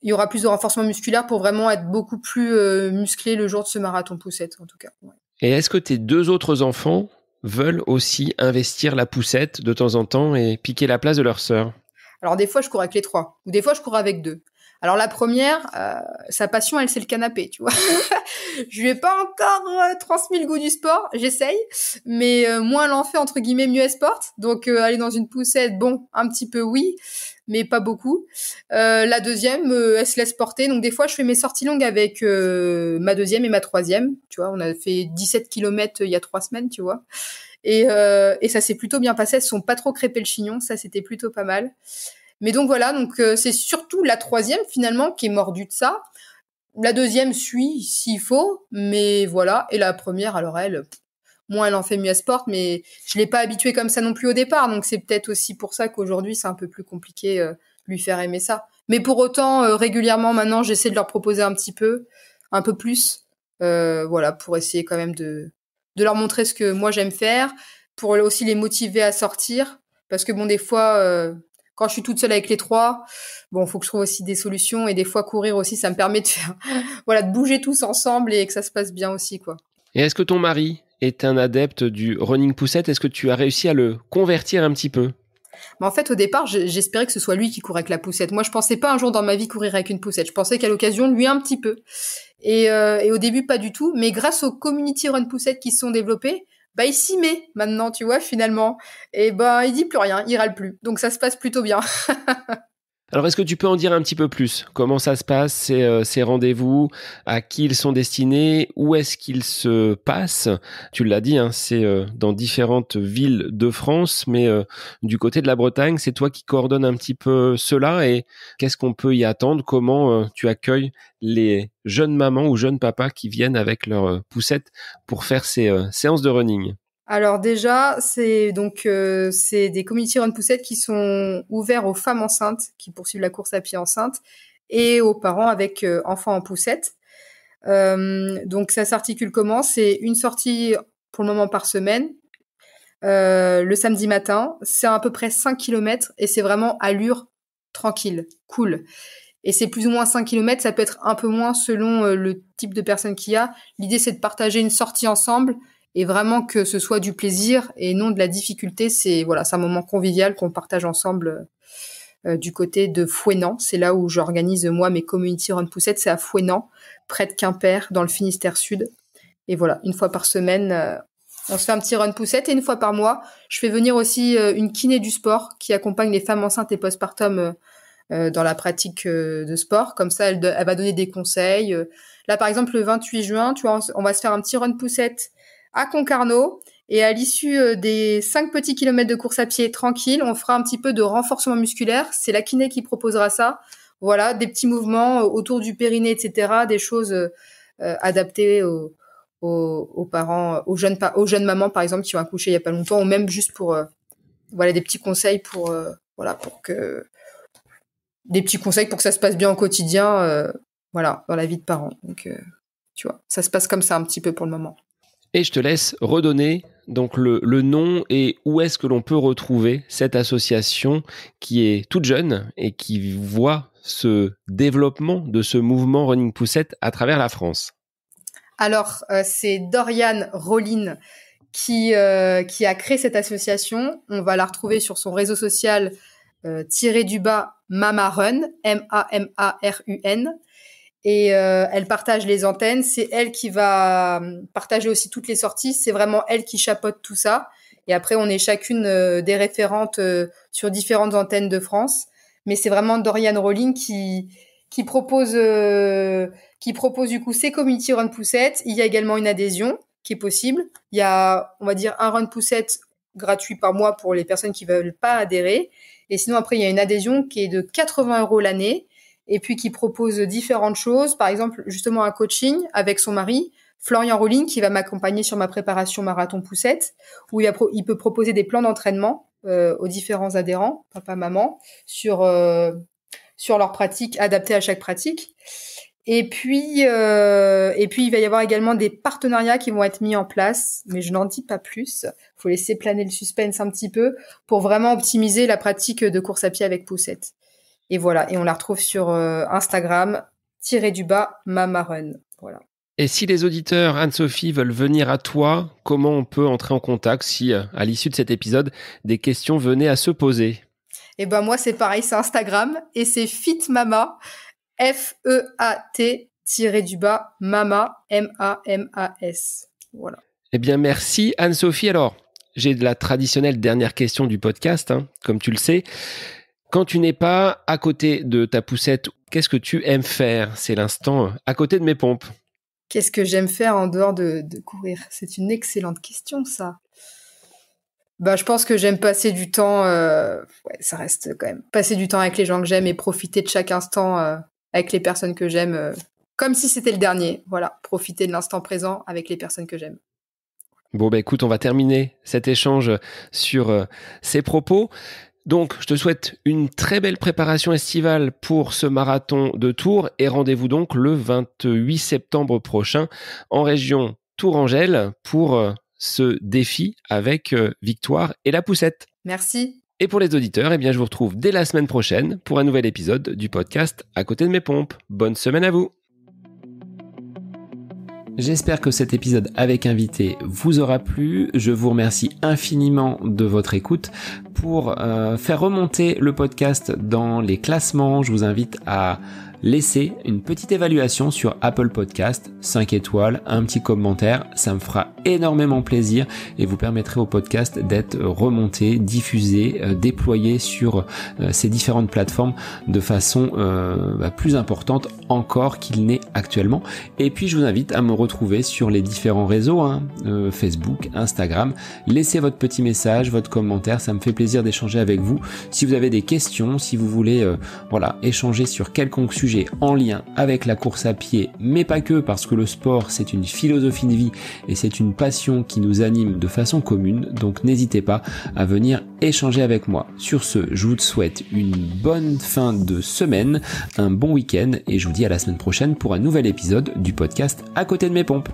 Il y aura plus de renforcement musculaire pour vraiment être beaucoup plus musclé le jour de ce marathon poussette, en tout cas. Ouais. Et est-ce que tes 2 autres enfants veulent aussi investir la poussette de temps en temps et piquer la place de leur sœur? Alors des fois, je cours avec les 3. Ou des fois, je cours avec 2. Alors la première, sa passion, elle, c'est le canapé, tu vois. Je lui ai pas encore transmis le goût du sport, j'essaye, mais moins elle en fait, entre guillemets, mieux elle se porte. Donc aller dans une poussette, bon, un petit peu oui, mais pas beaucoup. La deuxième, elle se laisse porter, donc des fois je fais mes sorties longues avec ma deuxième et ma troisième, tu vois. On a fait 17 km il y a 3 semaines, tu vois. Et ça s'est plutôt bien passé, elles se sont pas trop crêpées le chignon, ça c'était plutôt pas mal. Mais donc voilà, donc c'est surtout la troisième finalement qui est mordue de ça. La deuxième suit s'il faut, mais voilà. Et la première, alors elle, moins elle en fait, mieux elle se porte, mais je l'ai pas habituée comme ça non plus au départ, donc c'est peut-être aussi pour ça qu'aujourd'hui c'est un peu plus compliqué de lui faire aimer ça. Mais pour autant, régulièrement maintenant, j'essaie de leur proposer un peu plus, voilà, pour essayer quand même de leur montrer ce que moi j'aime faire, pour aussi les motiver à sortir, parce que bon, des fois, quand je suis toute seule avec les 3, bon, faut que je trouve aussi des solutions, et des fois courir aussi, ça me permet de faire, voilà, de bouger tous ensemble et que ça se passe bien aussi, quoi. Et est-ce que ton mari est un adepte du running poussette? Est-ce que tu as réussi à le convertir un petit peu? Mais en fait, au départ, j'espérais que ce soit lui qui courait avec la poussette. Moi, je pensais pas un jour dans ma vie courir avec une poussette. Je pensais qu'à l'occasion, lui un petit peu. Et au début, pas du tout. Mais grâce aux community run poussettes qui se sont développées, il s'y met maintenant, tu vois, finalement. Et il dit plus rien, il râle plus. Donc ça se passe plutôt bien. Alors, est-ce que tu peux en dire un petit peu plus? Comment ça se passe, ces rendez-vous? À qui ils sont destinés? Où est-ce qu'ils se passent? Tu l'as dit, hein, c'est dans différentes villes de France, mais du côté de la Bretagne, c'est toi qui coordonnes un petit peu cela. Et qu'est-ce qu'on peut y attendre? Comment tu accueilles les jeunes mamans ou jeunes papas qui viennent avec leurs poussettes pour faire ces séances de running? Alors déjà, c'est des community run poussettes qui sont ouverts aux femmes enceintes qui poursuivent la course à pied enceinte et aux parents avec enfants en poussette. Donc ça s'articule comment? C'est une sortie pour le moment par semaine, le samedi matin. C'est à peu près 5 km et c'est vraiment allure tranquille, cool. Et c'est plus ou moins 5 km, ça peut être un peu moins selon le type de personne qu'il y a. L'idée, c'est de partager une sortie ensemble et vraiment que ce soit du plaisir et non de la difficulté. C'est un moment convivial qu'on partage ensemble du côté de Fouesnant. C'est là où j'organise, moi, mes community run poussettes. C'est à Fouesnant, près de Quimper, dans le Finistère Sud. Et voilà, une fois par semaine, on se fait un petit run poussette. Et une fois par mois, je fais venir aussi une kiné du sport qui accompagne les femmes enceintes et postpartum dans la pratique de sport. Comme ça, elle va donner des conseils. Là, par exemple, le 28 juin, tu vois, on va se faire un petit run poussette à Concarneau. Et à l'issue des 5 petits kilomètres de course à pied tranquille, on fera un petit peu de renforcement musculaire. C'est la kiné qui proposera ça. Voilà, des petits mouvements autour du périnée, etc. Des choses adaptées aux parents, aux jeunes mamans, par exemple, qui ont accouché il y a pas longtemps, ou même juste pour des petits conseils pour des petits conseils pour que ça se passe bien au quotidien, dans la vie de parents. Donc, tu vois, ça se passe comme ça un petit peu pour le moment. Et je te laisse redonner donc le nom et où est-ce que l'on peut retrouver cette association qui est toute jeune et qui voit ce développement de ce mouvement Running Poussette à travers la France. Alors, c'est Doriane Rollin qui a créé cette association. On va la retrouver sur son réseau social _Mamarun, MAMARUN. Et elle partage les antennes. C'est elle qui va partager aussi toutes les sorties. C'est vraiment elle qui chapeaute tout ça. Et après, on est chacune des référentes sur différentes antennes de France. Mais c'est vraiment Doriane Rollin qui propose du coup ces community run poussettes. Il y a également une adhésion qui est possible. Il y a, on va dire, un run poussette gratuit par mois pour les personnes qui veulent pas adhérer. Et sinon, après, il y a une adhésion qui est de 80 € l'année. Et puis qui propose différentes choses, par exemple justement un coaching avec son mari, Florian Rollin, qui va m'accompagner sur ma préparation marathon poussette, où il peut proposer des plans d'entraînement aux différents adhérents, papa, maman, sur leur pratique, adaptée à chaque pratique. Et puis il va y avoir également des partenariats qui vont être mis en place, mais je n'en dis pas plus. Faut laisser planer le suspense un petit peu pour vraiment optimiser la pratique de course à pied avec poussette. Et voilà, et on la retrouve sur Instagram, _Mamarun. Voilà. Et si les auditeurs, Anne-Sophie, veulent venir à toi, comment on peut entrer en contact si, à l'issue de cet épisode, des questions venaient à se poser? Et moi, c'est pareil, c'est Instagram, et c'est FitMama, FEAT _Mama, MAMAS. Voilà. Eh bien, merci Anne-Sophie. Alors, j'ai la traditionnelle dernière question du podcast, hein, comme tu le sais. Quand tu n'es pas à côté de ta poussette, qu'est-ce que tu aimes faire? C'est l'instant à côté de mes pompes. Qu'est-ce que j'aime faire en dehors de courir? C'est une excellente question, ça. Je pense que j'aime passer du temps, ça reste quand même, passer du temps avec les gens que j'aime et profiter de chaque instant avec les personnes que j'aime, comme si c'était le dernier. Voilà, profiter de l'instant présent avec les personnes que j'aime. Bon, écoute, on va terminer cet échange sur ces propos. Donc, je te souhaite une très belle préparation estivale pour ce marathon de Tours et rendez-vous donc le 28 septembre prochain en région Tourangelle pour ce défi avec Victoire et la poussette. Merci. Et pour les auditeurs, eh bien, je vous retrouve dès la semaine prochaine pour un nouvel épisode du podcast À côté de mes pompes. Bonne semaine à vous. J'espère que cet épisode avec invité vous aura plu. Je vous remercie infiniment de votre écoute. Pour faire remonter le podcast dans les classements, je vous invite à laissez une petite évaluation sur Apple Podcast, 5 étoiles, un petit commentaire, ça me fera énormément plaisir et vous permettrez au podcast d'être remonté, diffusé, déployé sur ces différentes plateformes de façon plus importante encore qu'il n'est actuellement. Et puis je vous invite à me retrouver sur les différents réseaux, Facebook, Instagram. Laissez votre petit message, votre commentaire, ça me fait plaisir d'échanger avec vous. Si vous avez des questions, si vous voulez échanger sur quelconque sujet en lien avec la course à pied, mais pas que, parce que le sport c'est une philosophie de vie et c'est une passion qui nous anime de façon commune, donc n'hésitez pas à venir échanger avec moi. Sur ce, je vous souhaite une bonne fin de semaine, un bon week-end et je vous dis à la semaine prochaine pour un nouvel épisode du podcast À côté de mes pompes.